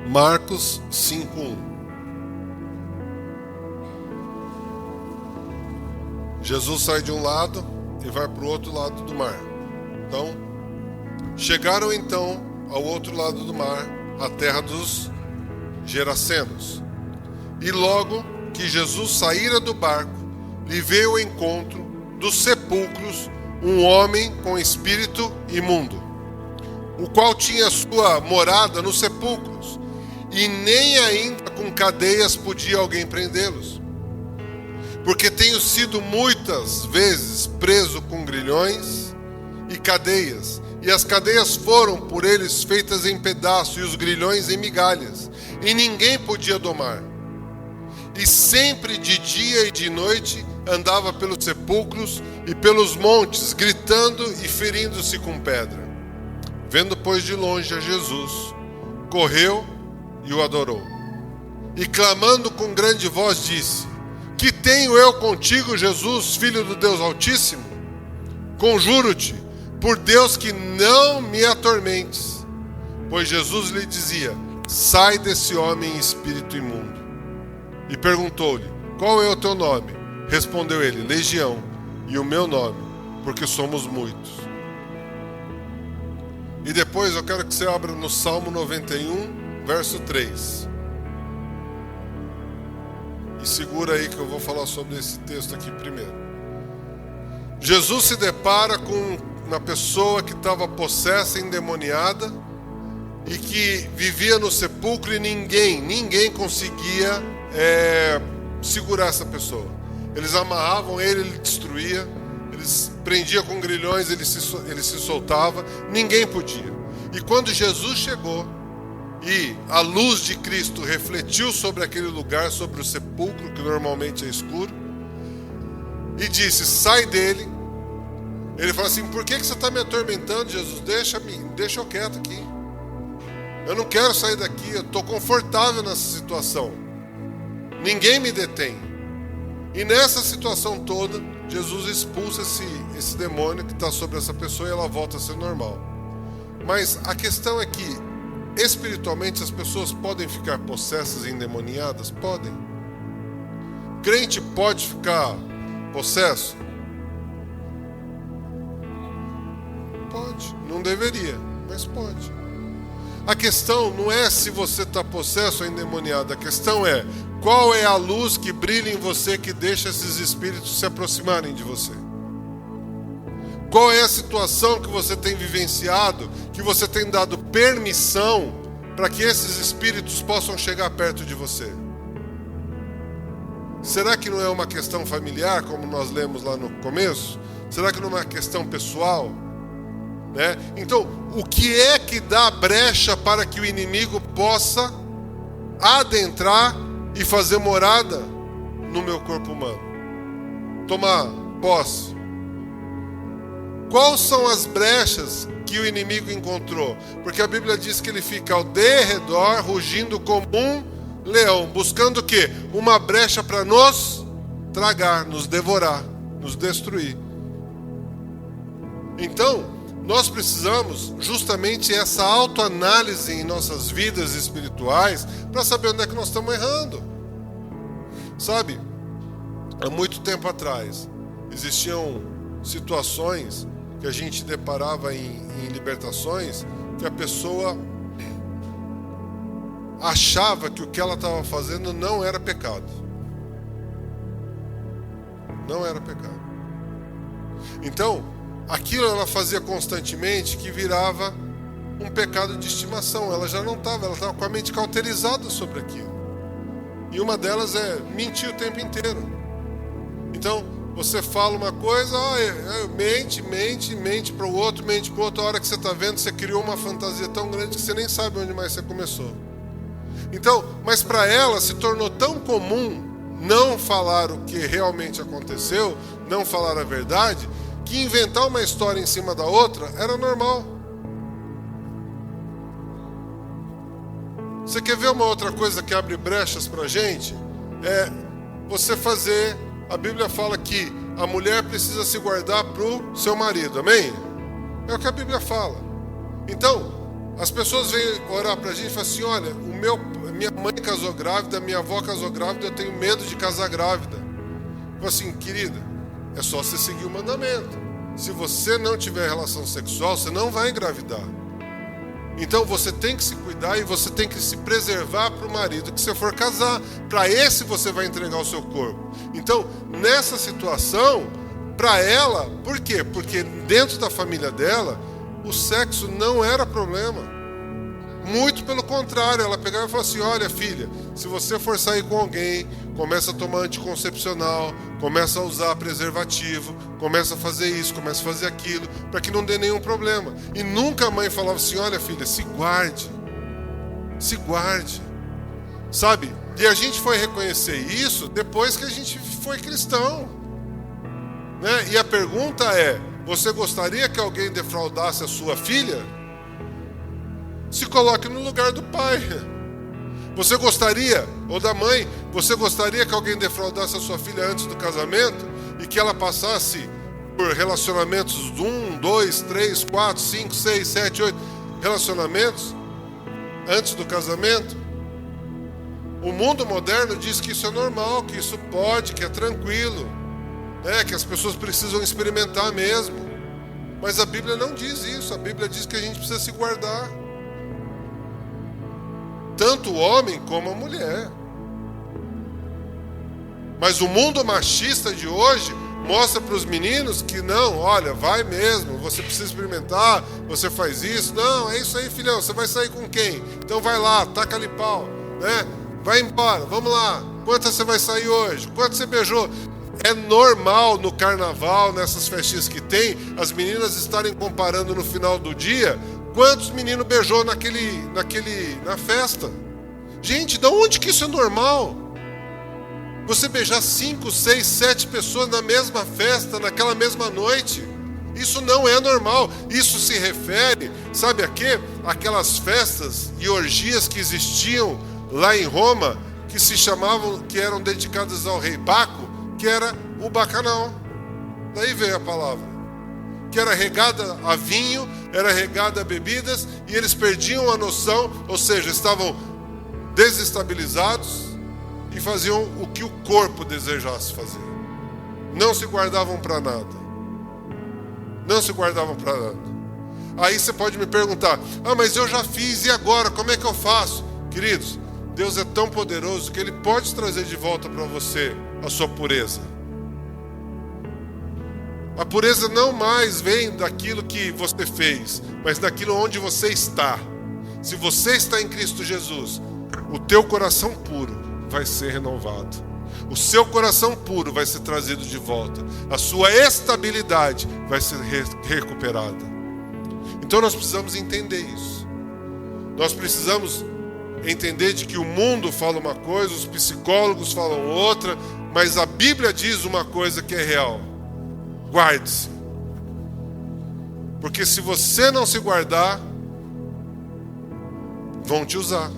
[SPEAKER 2] Marcos 5:1. Jesus sai de um lado e vai para o outro lado do mar. Então, chegaram então ao outro lado do mar, a terra dos Gerasenos. E logo que Jesus saíra do barco, lhe veio ao encontro dos sepulcros um homem com espírito imundo, o qual tinha sua morada nos sepulcros, e nem ainda com cadeias podia alguém prendê-los. Porque tenho sido muitas vezes preso com grilhões e cadeias, e as cadeias foram por eles feitas em pedaços, e os grilhões em migalhas, e ninguém podia domar. E sempre de dia e de noite andava pelos sepulcros e pelos montes, gritando e ferindo-se com pedra. Vendo, pois, de longe a Jesus, correu e o adorou. E clamando com grande voz disse: Que tenho eu contigo, Jesus, Filho do Deus Altíssimo? Conjuro-te, por Deus, que não me atormentes. Pois Jesus lhe dizia: Sai desse homem espírito imundo. E perguntou-lhe: Qual é o teu nome? Respondeu ele: Legião. E o meu nome, porque somos muitos. E depois eu quero que você abra no Salmo 91, verso 3. E segura aí que eu vou falar sobre esse texto aqui primeiro. Jesus se depara com uma pessoa que estava possessa, endemoniada, e que vivia no sepulcro, e ninguém conseguia segurar essa pessoa. Eles amarravam ele destruía, eles prendiam com grilhões, ele se soltava, ninguém podia. E quando Jesus chegou e a luz de Cristo refletiu sobre aquele lugar, sobre o sepulcro, que normalmente é escuro, e disse: Sai dele. Ele falou assim: Por que você está me atormentando, Jesus? Deixa eu quieto aqui. Eu não quero sair daqui, eu estou confortável nessa situação. Ninguém me detém. E nessa situação toda, Jesus expulsa esse demônio que está sobre essa pessoa, e ela volta a ser normal. Mas a questão é que, espiritualmente, as pessoas podem ficar possessas e endemoniadas? Podem. Crente pode ficar possesso? Pode. Não deveria, mas pode. A questão não é se você está possesso ou endemoniado. A questão é: qual é a luz que brilha em você que deixa esses espíritos se aproximarem de você? Qual é a situação que você tem vivenciado, que você tem dado permissão para que esses espíritos possam chegar perto de você? Será que não é uma questão familiar, como nós lemos lá no começo? Será que não é uma questão pessoal? Né? Então, o que é que dá brecha para que o inimigo possa adentrar e fazer morada no meu corpo humano? Tomar posse. Quais são as brechas que o inimigo encontrou? Porque a Bíblia diz que ele fica ao derredor, rugindo como um leão, buscando o quê? Uma brecha para nos tragar, nos devorar, nos destruir. Então, nós precisamos justamente essa autoanálise em nossas vidas espirituais para saber onde é que nós estamos errando. Sabe, há muito tempo atrás existiam situações que a gente deparava em libertações, que a pessoa achava que o que ela estava fazendo não era pecado. Não era pecado. Então, aquilo ela fazia constantemente, que virava um pecado de estimação. Ela já não estava, ela estava com a mente cauterizada sobre aquilo. E uma delas é mentir o tempo inteiro. Então, você fala uma coisa, mente para o outro, a hora que você está vendo, você criou uma fantasia tão grande que você nem sabe onde mais você começou. Então, mas para ela se tornou tão comum não falar o que realmente aconteceu, não falar a verdade, que inventar uma história em cima da outra era normal. Você quer ver uma outra coisa que abre brechas para a gente? É você fazer... A Bíblia fala que a mulher precisa se guardar para o seu marido, amém? É o que a Bíblia fala. Então, as pessoas vêm orar para a gente e falam assim: olha, minha mãe casou grávida, minha avó casou grávida, eu tenho medo de casar grávida. Eu falo assim: querida, é só você seguir o mandamento. Se você não tiver relação sexual, você não vai engravidar. Então você tem que se cuidar e você tem que se preservar para o marido que você for casar. Para esse você vai entregar o seu corpo. Então, nessa situação, para ela, por quê? Porque dentro da família dela, o sexo não era problema. Muito pelo contrário, ela pegava e falava assim: olha, filha, se você for sair com alguém, começa a tomar anticoncepcional, começa a usar preservativo, começa a fazer isso, começa a fazer aquilo, para que não dê nenhum problema. E nunca a mãe falava assim: olha, filha, se guarde, sabe? E a gente foi reconhecer isso depois que a gente foi cristão, né? E a pergunta é: você gostaria que alguém defraudasse a sua filha? Se coloque no lugar do pai. Você gostaria, ou da mãe, você gostaria que alguém defraudasse a sua filha antes do casamento e que ela passasse por relacionamentos de 1, 2, 3, 4, 5, 6, 7, 8 relacionamentos antes do casamento? O mundo moderno diz que isso é normal, que isso pode, que é tranquilo, que as pessoas precisam experimentar mesmo. Mas a Bíblia não diz isso. A Bíblia diz que a gente precisa se guardar. Tanto o homem como a mulher. Mas o mundo machista de hoje mostra para os meninos que não, olha, vai mesmo, você precisa experimentar, você faz isso. Não, é isso aí, filhão, você vai sair com quem? Então vai lá, taca ali pau, né? Vai embora, vamos lá. Quantas você vai sair hoje? Quanto você beijou? É normal no carnaval, nessas festinhas que tem, as meninas estarem comparando no final do dia quantos meninos beijou na festa. Gente, de onde que isso é normal? Você beijar 5, 6, 7 pessoas na mesma festa, naquela mesma noite. Isso não é normal. Isso se refere, sabe a quê? Aquelas festas e orgias que existiam lá em Roma, que se chamavam, que eram dedicadas ao rei Baco, que era o bacanal. Daí veio a palavra. Que era regada a vinho, era regada a bebidas, e eles perdiam a noção, ou seja, estavam desestabilizados e faziam o que o corpo desejasse fazer. Não se guardavam para nada. Não se guardavam para nada. Aí você pode me perguntar: mas eu já fiz, e agora? Como é que eu faço? Queridos, Deus é tão poderoso que Ele pode trazer de volta para você a sua pureza. A pureza não mais vem daquilo que você fez, mas daquilo onde você está. Se você está em Cristo Jesus, o teu coração puro vai ser renovado. O seu coração puro vai ser trazido de volta. A sua estabilidade vai ser recuperada. Então nós precisamos entender isso. Nós precisamos entender de que o mundo fala uma coisa, os psicólogos falam outra, mas a Bíblia diz uma coisa que é real. Guarde-se. Porque se você não se guardar, vão te usar.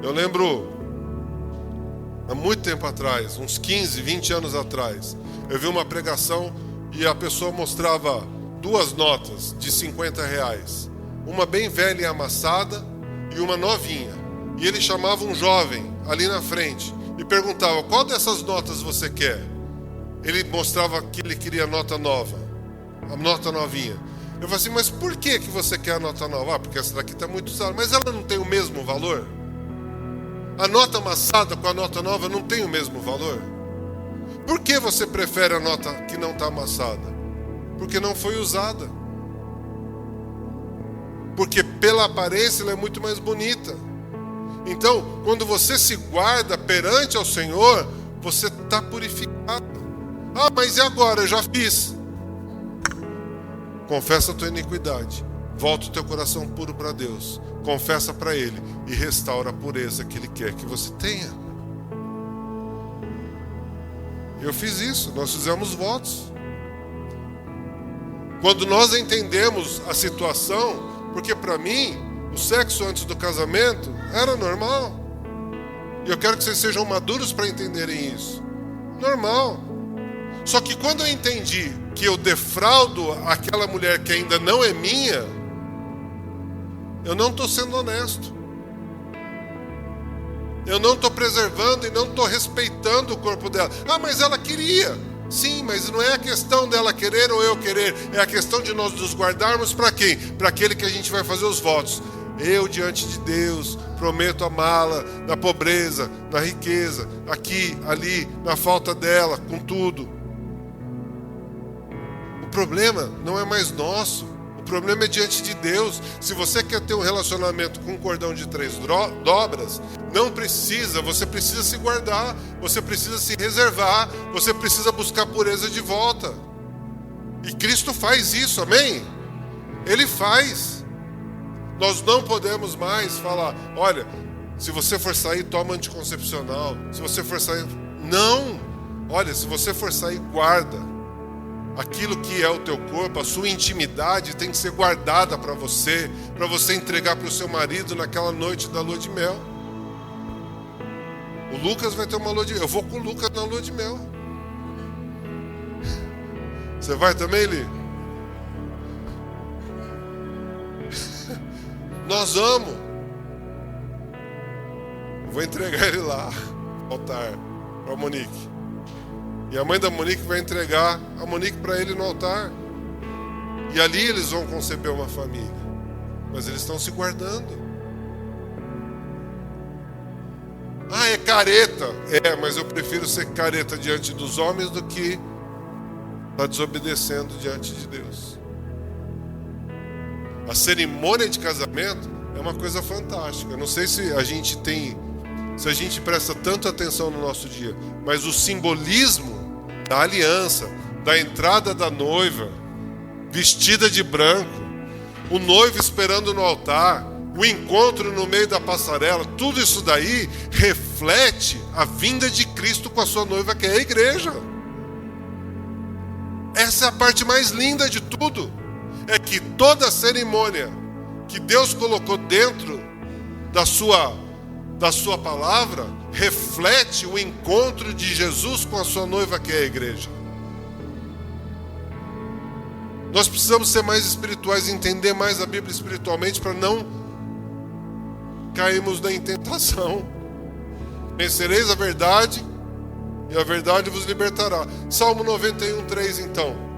[SPEAKER 2] Eu lembro, há muito tempo atrás, uns 15, 20 anos atrás, eu vi uma pregação e a pessoa mostrava 2 notas de R$50. Uma bem velha e amassada e uma novinha. E ele chamava um jovem ali na frente e perguntava: qual dessas notas você quer? Ele mostrava que ele queria a nota nova, a nota novinha. Eu falei assim: mas por que você quer a nota nova? Porque essa daqui está muito usada. Mas ela não tem o mesmo valor? A nota amassada com a nota nova não tem o mesmo valor? Por que você prefere a nota que não está amassada? Porque não foi usada. Porque pela aparência ela é muito mais bonita. Então, quando você se guarda perante ao Senhor, você está purificado. Mas e agora? Eu já fiz. Confessa a tua iniquidade. Volta o teu coração puro para Deus. Confessa para Ele e restaura a pureza que Ele quer que você tenha. Eu fiz isso. Nós fizemos votos. Quando nós entendemos a situação, porque para mim, o sexo antes do casamento era normal. E eu quero que vocês sejam maduros para entenderem isso. Normal. Só que quando eu entendi que eu defraudo aquela mulher que ainda não é minha, eu não estou sendo honesto. Eu não estou preservando e não estou respeitando o corpo dela. Mas ela queria. Sim, mas não é a questão dela querer ou eu querer. É a questão de nós nos guardarmos para quem? Para aquele que a gente vai fazer os votos. Eu, diante de Deus, prometo amá-la na pobreza, na riqueza, aqui, ali, na falta dela, com tudo. O problema não é mais nosso. O problema é diante de Deus. Se você quer ter um relacionamento com um cordão de 3 dobras, não precisa, você precisa se guardar, você precisa se reservar, você precisa buscar pureza de volta. E Cristo faz isso, amém? Ele faz. Nós não podemos mais falar, olha, se você for sair, toma anticoncepcional. Se você for sair... Não! Olha, se você for sair, guarda. Aquilo que é o teu corpo, a sua intimidade tem que ser guardada para você entregar para o seu marido naquela noite da lua de mel. O Lucas vai ter uma lua de mel. Eu vou com o Lucas na lua de mel. Você vai também, Li? Nós vamos. Vou entregar ele lá no altar para a Monique. E a mãe da Monique vai entregar a Monique para ele no altar. E ali eles vão conceber uma família. Mas eles estão se guardando. Ah, é careta. É, mas eu prefiro ser careta diante dos homens do que estar desobedecendo diante de Deus. A cerimônia de casamento é uma coisa fantástica. Eu não sei se a gente presta tanta atenção no nosso dia, mas o simbolismo da aliança, da entrada da noiva, vestida de branco, o noivo esperando no altar, o encontro no meio da passarela, tudo isso daí reflete a vinda de Cristo com a sua noiva, que é a igreja. Essa é a parte mais linda de tudo. É que toda a cerimônia que Deus colocou dentro da sua palavra reflete o encontro de Jesus com a sua noiva, que é a igreja. Nós precisamos ser mais espirituais, entender mais a Bíblia espiritualmente para não cairmos em tentação. Vencereis a verdade e a verdade vos libertará. Salmo 91:3 então.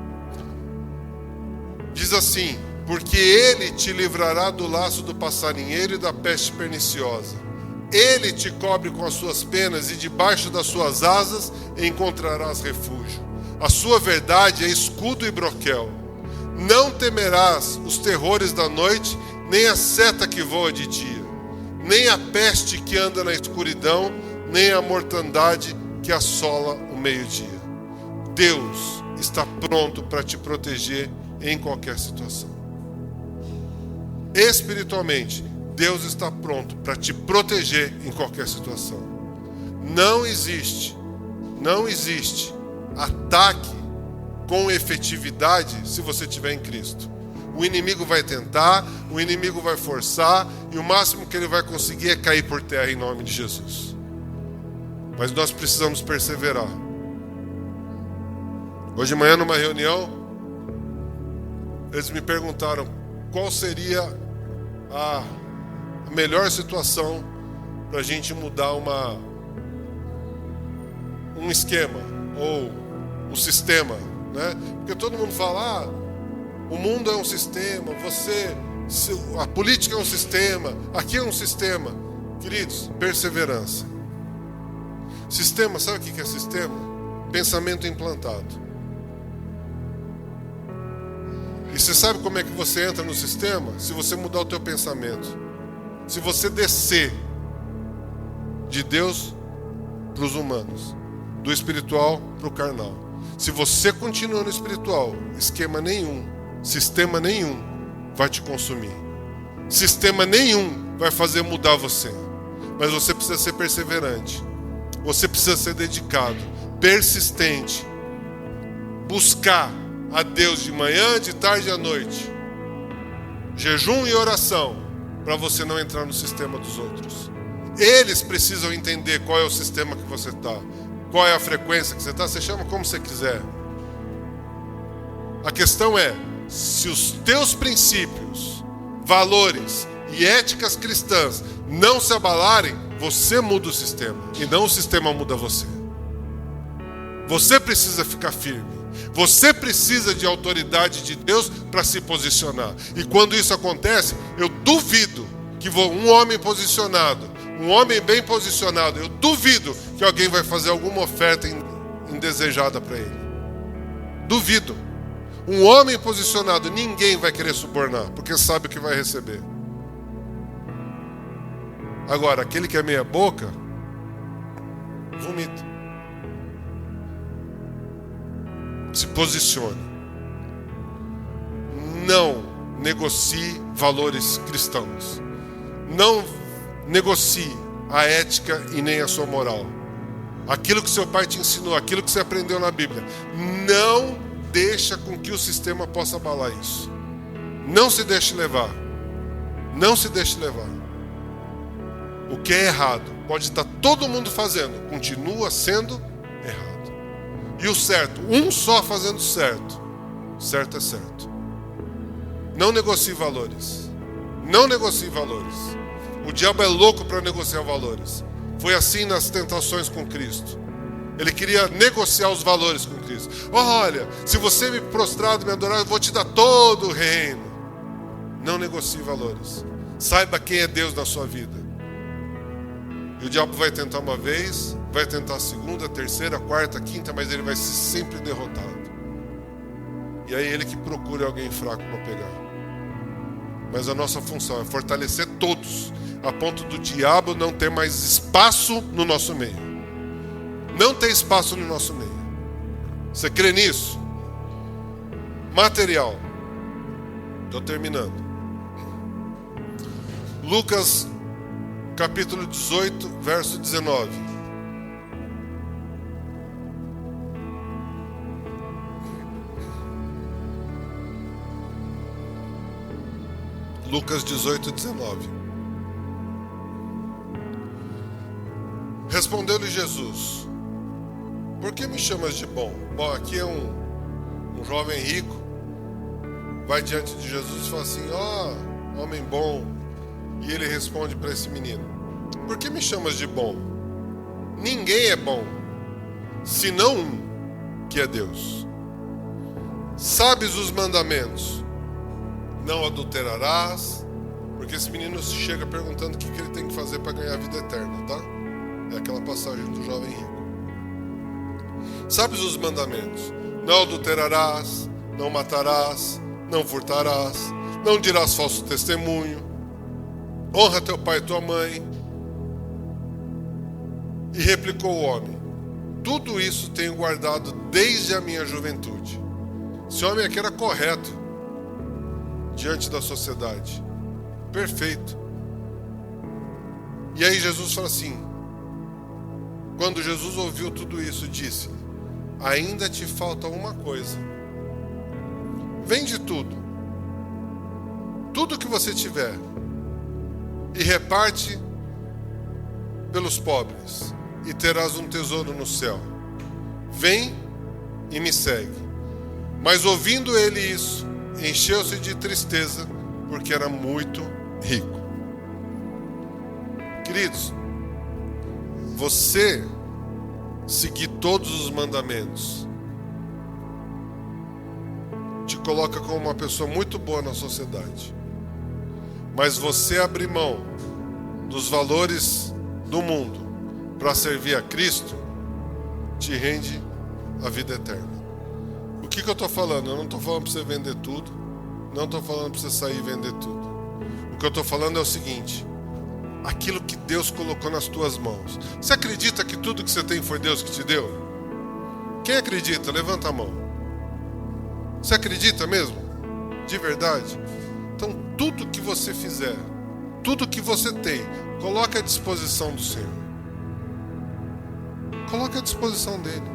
[SPEAKER 2] Diz assim: porque ele te livrará do laço do passarinheiro e da peste perniciosa. Ele te cobre com as suas penas e debaixo das suas asas encontrarás refúgio. A sua verdade é escudo e broquel. Não temerás os terrores da noite, nem a seta que voa de dia, nem a peste que anda na escuridão, nem a mortandade que assola o meio-dia. Deus está pronto para te proteger em qualquer situação. Espiritualmente, Deus está pronto para te proteger em qualquer situação. Não existe ataque com efetividade se você estiver em Cristo. O inimigo vai tentar, o inimigo vai forçar, e o máximo que ele vai conseguir é cair por terra em nome de Jesus. Mas nós precisamos perseverar. Hoje de manhã, numa reunião, eles me perguntaram qual seria a melhor situação para a gente mudar um esquema ou um sistema, né? Porque todo mundo fala, o mundo é um sistema, a política é um sistema, aqui é um sistema. Queridos, perseverança. Sistema, sabe o que é sistema? Pensamento implantado. E você sabe como é que você entra no sistema? Se você mudar o teu pensamento. Se você descer de Deus para os humanos, do espiritual para o carnal. Se você continua no espiritual, esquema nenhum, sistema nenhum vai te consumir. Sistema nenhum vai fazer mudar você. Mas você precisa ser perseverante. Você precisa ser dedicado, persistente. Buscar a Deus de manhã, de tarde e à noite. Jejum e oração, para você não entrar no sistema dos outros. Eles precisam entender qual é o sistema que você está, qual é a frequência que você está. Você chama como você quiser. A questão é, se os teus princípios, valores e éticas cristãs não se abalarem, você muda o sistema, e não o sistema muda você. Você precisa ficar firme. Você precisa de autoridade de Deus para se posicionar. E quando isso acontece, eu duvido que um homem posicionado, um homem bem posicionado, eu duvido que alguém vai fazer alguma oferta indesejada para ele. Duvido. Um homem posicionado, ninguém vai querer subornar, porque sabe o que vai receber. Agora, aquele que é meia boca, vomita. Se posicione. Não negocie valores cristãos. Não negocie a ética e nem a sua moral. Aquilo que seu pai te ensinou, aquilo que você aprendeu na Bíblia. Não deixa com que o sistema possa abalar isso. Não se deixe levar. Não se deixe levar. O que é errado, pode estar todo mundo fazendo, continua sendo errado. E o certo, um só fazendo certo. Certo é certo. Não negocie valores. Não negocie valores. O diabo é louco para negociar valores. Foi assim nas tentações com Cristo. Ele queria negociar os valores com Cristo. Olha, se você me prostrar, me adorar, eu vou te dar todo o reino. Não negocie valores. Saiba quem é Deus na sua vida. E o diabo vai tentar uma vez, vai tentar a segunda, a terceira, a quarta, a quinta, mas ele vai ser sempre derrotado. E aí ele que procura alguém fraco para pegar. Mas a nossa função é fortalecer todos, a ponto do diabo não ter mais espaço no nosso meio. Não tem espaço no nosso meio. Você crê nisso? Material. Estou terminando. Lucas capítulo 18, verso 19. Lucas 18, 19. Respondeu-lhe Jesus: por que me chamas de bom? Bom, aqui é um jovem rico. Vai diante de Jesus e fala assim: ó, homem bom. E ele responde para esse menino: por que me chamas de bom? Ninguém é bom, senão um, que é Deus. Sabes os mandamentos: não adulterarás. Porque esse menino chega perguntando o que ele tem que fazer para ganhar a vida eterna, tá? É aquela passagem do jovem rico. Sabes os mandamentos: não adulterarás, não matarás, não furtarás, não dirás falso testemunho, honra teu pai e tua mãe. E replicou o homem: tudo isso tenho guardado desde a minha juventude. Esse homem aqui era correto diante da sociedade. Perfeito. E aí Jesus fala assim: quando Jesus ouviu tudo isso, disse: ainda te falta uma coisa. Vende tudo que você tiver, e reparte pelos pobres, e terás um tesouro no céu. Vem e me segue. Mas ouvindo ele isso, encheu-se de tristeza, porque era muito rico. Queridos, você seguir todos os mandamentos te coloca como uma pessoa muito boa na sociedade. Mas você abrir mão dos valores do mundo para servir a Cristo te rende a vida eterna. O que eu estou falando? Eu não estou falando para você vender tudo. Não estou falando para você sair e vender tudo. O que eu estou falando é o seguinte: aquilo que Deus colocou nas tuas mãos. Você acredita que tudo que você tem foi Deus que te deu? Quem acredita? Levanta a mão. Você acredita mesmo? De verdade? Então tudo que você fizer, tudo que você tem, coloque à disposição do Senhor. Coloque à disposição dele.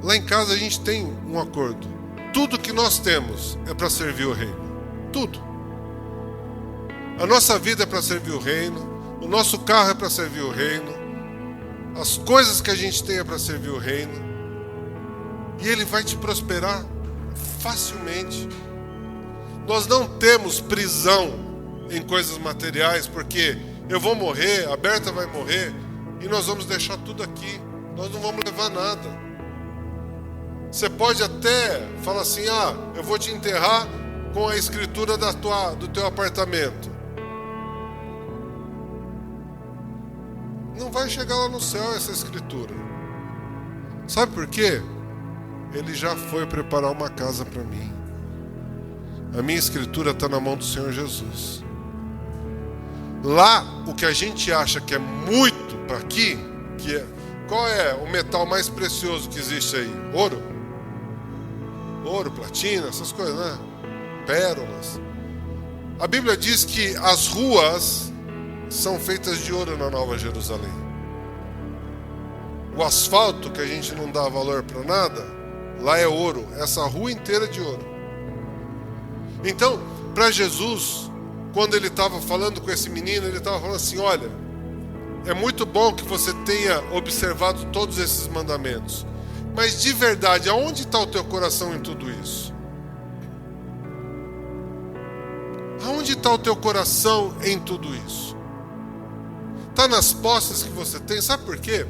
[SPEAKER 2] Lá em casa a gente tem um acordo. Tudo que nós temos é para servir o reino. Tudo. A nossa vida é para servir o reino. O nosso carro é para servir o reino. As coisas que a gente tem é para servir o reino. E ele vai te prosperar facilmente. Nós não temos prisão em coisas materiais, porque eu vou morrer, a Berta vai morrer, e nós vamos deixar tudo aqui. nós não vamos levar nada. Você pode até falar assim, eu vou te enterrar com a escritura do teu apartamento. Não vai chegar lá no céu essa escritura. Sabe por quê? Ele já foi preparar uma casa para mim. A minha escritura está na mão do Senhor Jesus. Lá, o que a gente acha que é muito para aqui, qual é o metal mais precioso que existe aí? Ouro? Ouro, platina, essas coisas, né? Pérolas. A Bíblia diz que as ruas são feitas de ouro na Nova Jerusalém. O asfalto, que a gente não dá valor para nada, lá é ouro. Essa rua inteira é de ouro. Então, para Jesus, quando ele estava falando com esse menino, ele estava falando assim, olha, é muito bom que você tenha observado todos esses mandamentos, mas de verdade, aonde está o teu coração em tudo isso? Aonde está o teu coração em tudo isso? Está nas posses que você tem, sabe por quê?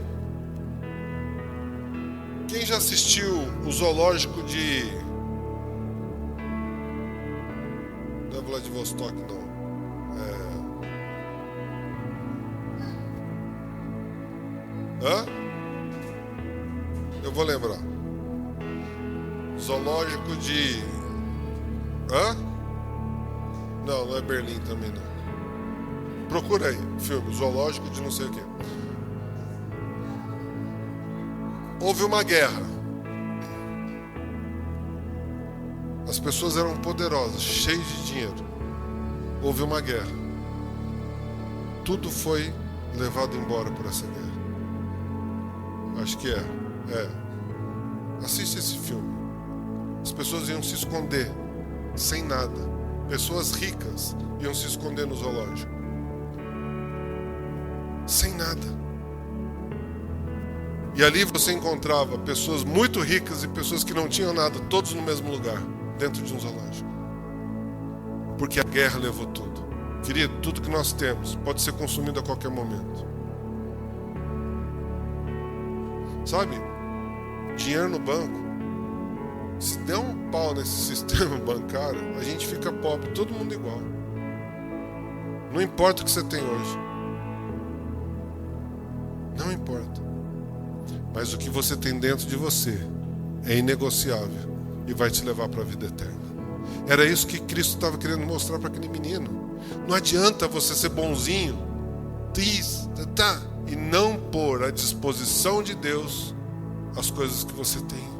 [SPEAKER 2] Quem já assistiu o zoológico de... Não é Vladivostok, não. Eu vou lembrar. Zoológico de... Não é Berlim também, não. Procura aí, filme, zoológico de não sei o quê. Houve uma guerra. As pessoas eram poderosas, cheias de dinheiro. Houve uma guerra. Tudo foi levado embora por essa guerra. Acho que é. Assiste esse filme. As pessoas iam se esconder sem nada. Pessoas ricas iam se esconder no zoológico sem nada. E ali você encontrava pessoas muito ricas e pessoas que não tinham nada, todos no mesmo lugar, dentro de um zoológico. Porque a guerra levou tudo. Querido, tudo que nós temos pode ser consumido a qualquer momento. Sabe? Dinheiro no banco. Se der um pau nesse sistema bancário, a gente fica pobre, todo mundo igual. Não importa o que você tem hoje. Não importa. Mas o que você tem dentro de você é inegociável e vai te levar para a vida eterna. Era isso que Cristo estava querendo mostrar para aquele menino. Não adianta você ser bonzinho e não pôr à disposição de Deus as coisas que você tem.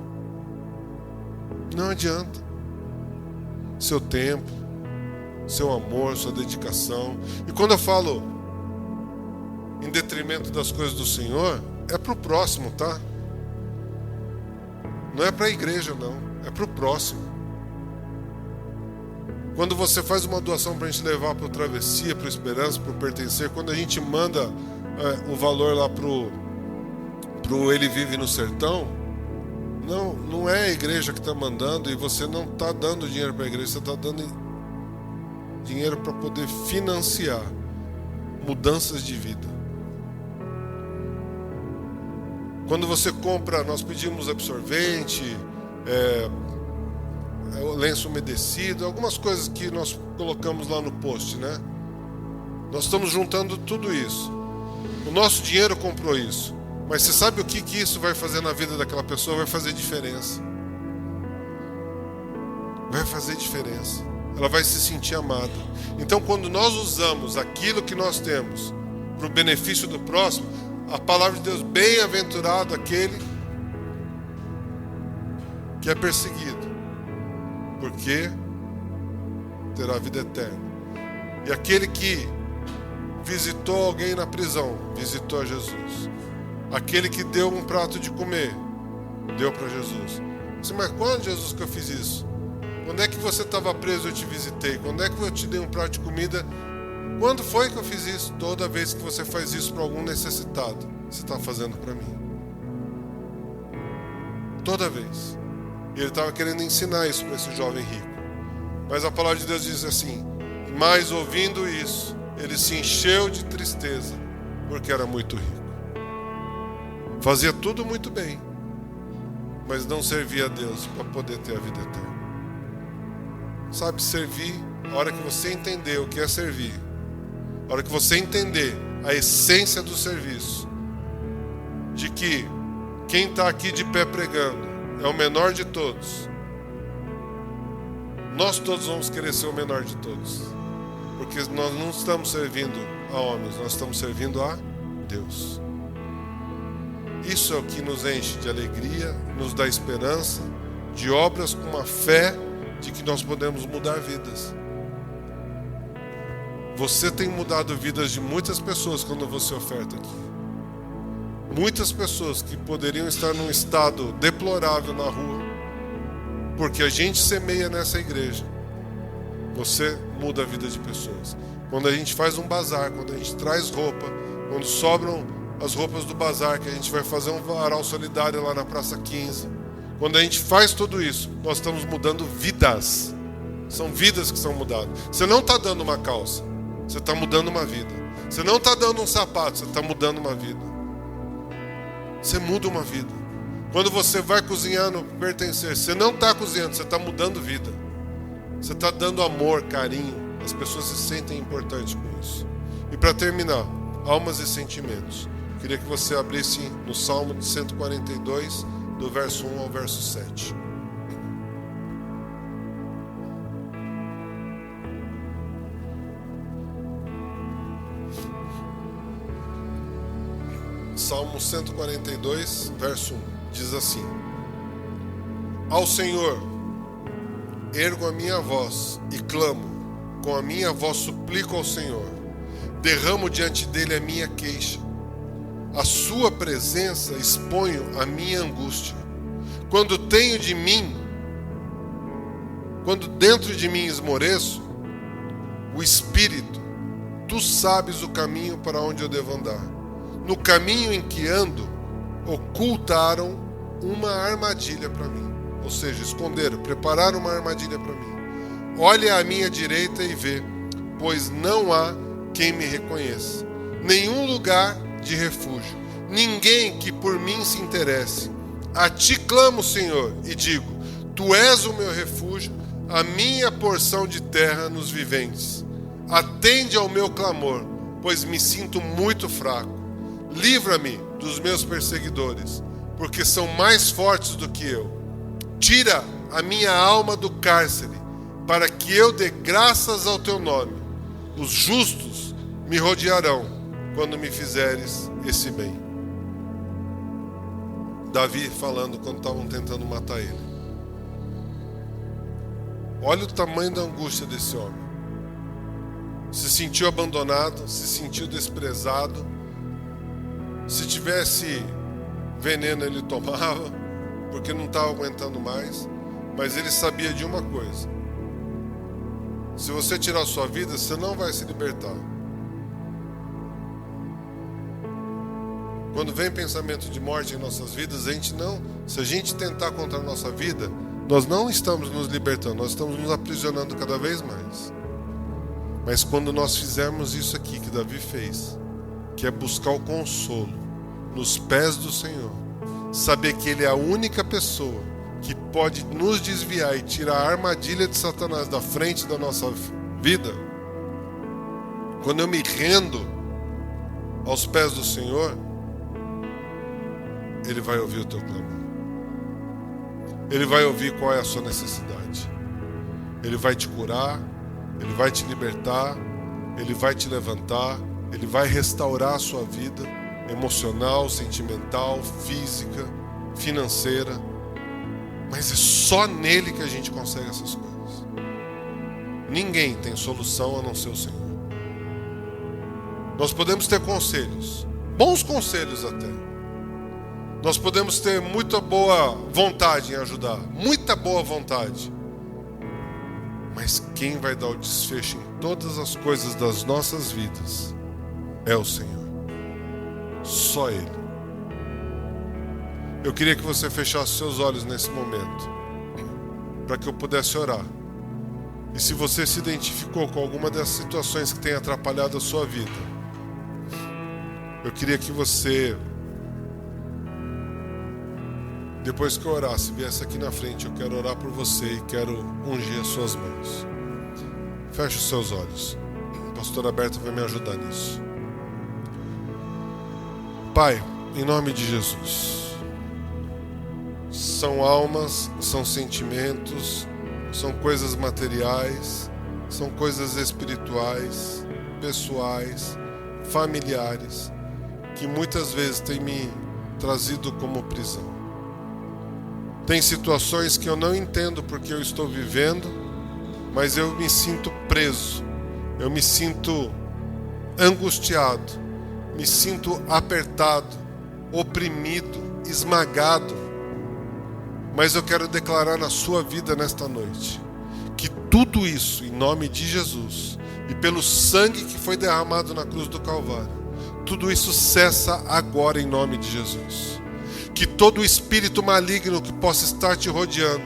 [SPEAKER 2] Não adianta. Seu tempo, seu amor, sua dedicação. E quando eu falo em detrimento das coisas do Senhor, é para o próximo, tá? Não é para a igreja, não. É para o próximo. Quando você faz uma doação para a gente levar para o Travessia, para o Esperança, para o Pertencer, quando a gente manda o valor lá pro Ele Vive no Sertão, não é a igreja que está mandando, e você não está dando dinheiro para a igreja, você está dando dinheiro para poder financiar mudanças de vida. Quando você compra, nós pedimos absorvente, lenço umedecido, algumas coisas que nós colocamos lá no post, né? Nós estamos juntando tudo isso. O nosso dinheiro comprou isso. Mas você sabe o que isso vai fazer na vida daquela pessoa? Vai fazer diferença. Vai fazer diferença. Ela vai se sentir amada. Então, quando nós usamos aquilo que nós temos para o benefício do próximo, a palavra de Deus, bem-aventurado aquele que é perseguido, porque terá vida eterna. E aquele que visitou alguém na prisão, visitou a Jesus. Aquele que deu um prato de comer, deu para Jesus. Mas quando, Jesus, que eu fiz isso? Quando é que você estava preso e eu te visitei? Quando é que eu te dei um prato de comida? Quando foi que eu fiz isso? Toda vez que você faz isso para algum necessitado, você está fazendo para mim. Toda vez. E ele estava querendo ensinar isso para esse jovem rico. Mas a palavra de Deus diz assim: mas ouvindo isso, ele se encheu de tristeza, porque era muito rico. Fazia tudo muito bem, mas não servia a Deus para poder ter a vida eterna. Sabe, servir, a hora que você entender o que é servir, a hora que você entender a essência do serviço, de que quem está aqui de pé pregando é o menor de todos, nós todos vamos querer ser o menor de todos, porque nós não estamos servindo a homens, nós estamos servindo a Deus. Isso é o que nos enche de alegria, nos dá esperança, de obras com uma fé de que nós podemos mudar vidas. Você tem mudado vidas de muitas pessoas quando você oferta aqui. Muitas pessoas que poderiam estar num estado deplorável na rua, porque a gente semeia nessa igreja. Você muda a vida de pessoas. Quando a gente faz um bazar, quando a gente traz roupa, quando sobram as roupas do bazar, que a gente vai fazer um varal solidário lá na Praça 15. Quando a gente faz tudo isso, nós estamos mudando vidas. São vidas que são mudadas. Você não está dando uma calça, você está mudando uma vida. Você não está dando um sapato, você está mudando uma vida. Você muda uma vida. Quando você vai cozinhar no Pertencer, você não está cozinhando, você está mudando vida. Você está dando amor, carinho. As pessoas se sentem importantes com isso. E para terminar, almas e sentimentos. Queria que você abrisse no Salmo de 142, do verso 1 ao verso 7. Salmo 142, verso 1, diz assim: Ao Senhor ergo a minha voz e clamo, com a minha voz suplico ao Senhor, derramo diante dele a minha queixa. A sua presença exponho a minha angústia. Quando dentro de mim esmoreço, o Espírito, tu sabes o caminho para onde eu devo andar. No caminho em que ando, ocultaram uma armadilha para mim. Ou seja, esconderam, prepararam uma armadilha para mim. Olhe à minha direita e vê, pois não há quem me reconheça. Nenhum lugar de refúgio. Ninguém que por mim se interesse. A ti clamo, Senhor, e digo, tu és o meu refúgio, a minha porção de terra nos viventes. Atende ao meu clamor, pois me sinto muito fraco. Livra-me dos meus perseguidores, porque são mais fortes do que eu. Tira a minha alma do cárcere, para que eu dê graças ao teu nome. Os justos me rodearão quando me fizeres esse bem. Davi falando quando estavam tentando matar ele. Olha o tamanho da angústia desse homem. Se sentiu abandonado, se sentiu desprezado. Se tivesse veneno ele tomava, porque não estava aguentando mais. Mas ele sabia de uma coisa: se você tirar a sua vida, você não vai se libertar. Quando vem pensamento de morte em nossas vidas, se a gente tentar contra a nossa vida, nós não estamos nos libertando, nós estamos nos aprisionando cada vez mais. Mas quando nós fizermos isso aqui que Davi fez, que é buscar o consolo nos pés do Senhor, saber que Ele é a única pessoa que pode nos desviar e tirar a armadilha de Satanás da frente da nossa vida, quando eu me rendo aos pés do Senhor, Ele vai ouvir o teu clamor. Ele vai ouvir qual é a sua necessidade. Ele vai te curar, Ele vai te libertar, Ele vai te levantar, Ele vai restaurar a sua vida emocional, sentimental, física, financeira. Mas é só nele que a gente consegue essas coisas. Ninguém tem solução a não ser o Senhor. Nós podemos ter conselhos, bons conselhos até. Nós podemos ter muita boa vontade em ajudar, muita boa vontade. Mas quem vai dar o desfecho em todas as coisas das nossas vidas é o Senhor. Só Ele. Eu queria que você fechasse seus olhos nesse momento, para que eu pudesse orar. E se você se identificou com alguma dessas situações que tem atrapalhado a sua vida, eu queria que você Depois que eu orar, se viesse aqui na frente, eu quero orar por você e quero ungir as suas mãos. Feche os seus olhos. O pastor Alberto vai me ajudar nisso. Pai, em nome de Jesus, são almas, são sentimentos, são coisas materiais, são coisas espirituais, pessoais, familiares, que muitas vezes têm me trazido como prisão. Tem situações que eu não entendo porque eu estou vivendo, mas eu me sinto preso, eu me sinto angustiado, me sinto apertado, oprimido, esmagado. Mas eu quero declarar na sua vida nesta noite que tudo isso, em nome de Jesus e pelo sangue que foi derramado na cruz do Calvário, tudo isso cessa agora em nome de Jesus. Que todo espírito maligno que possa estar te rodeando,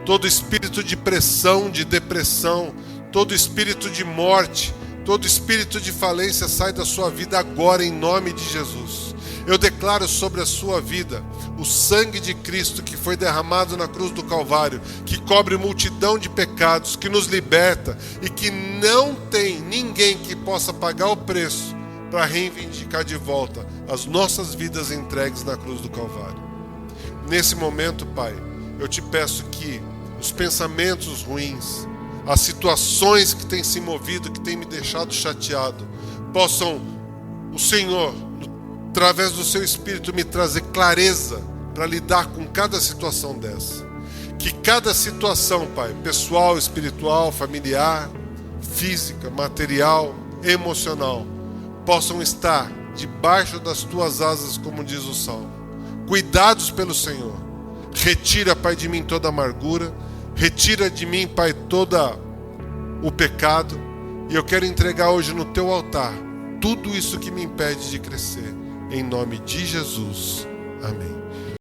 [SPEAKER 2] todo espírito de pressão, de depressão, todo espírito de morte, todo espírito de falência sai da sua vida agora em nome de Jesus. Eu declaro sobre a sua vida o sangue de Cristo que foi derramado na cruz do Calvário, que cobre multidão de pecados, que nos liberta e que não tem ninguém que possa pagar o preço para reivindicar de volta as nossas vidas entregues na cruz do Calvário. Nesse momento, Pai, eu te peço que os pensamentos ruins, as situações que têm se movido, que têm me deixado chateado, possam, o Senhor, através do seu Espírito, me trazer clareza para lidar com cada situação dessa. Que cada situação, Pai, pessoal, espiritual, familiar, física, material, emocional, possam estar debaixo das tuas asas, como diz o Salmo, cuidados pelo Senhor. Retira, Pai, de mim toda amargura, retira de mim, Pai, todo o pecado, e eu quero entregar hoje no teu altar tudo isso que me impede de crescer, em nome de Jesus, amém.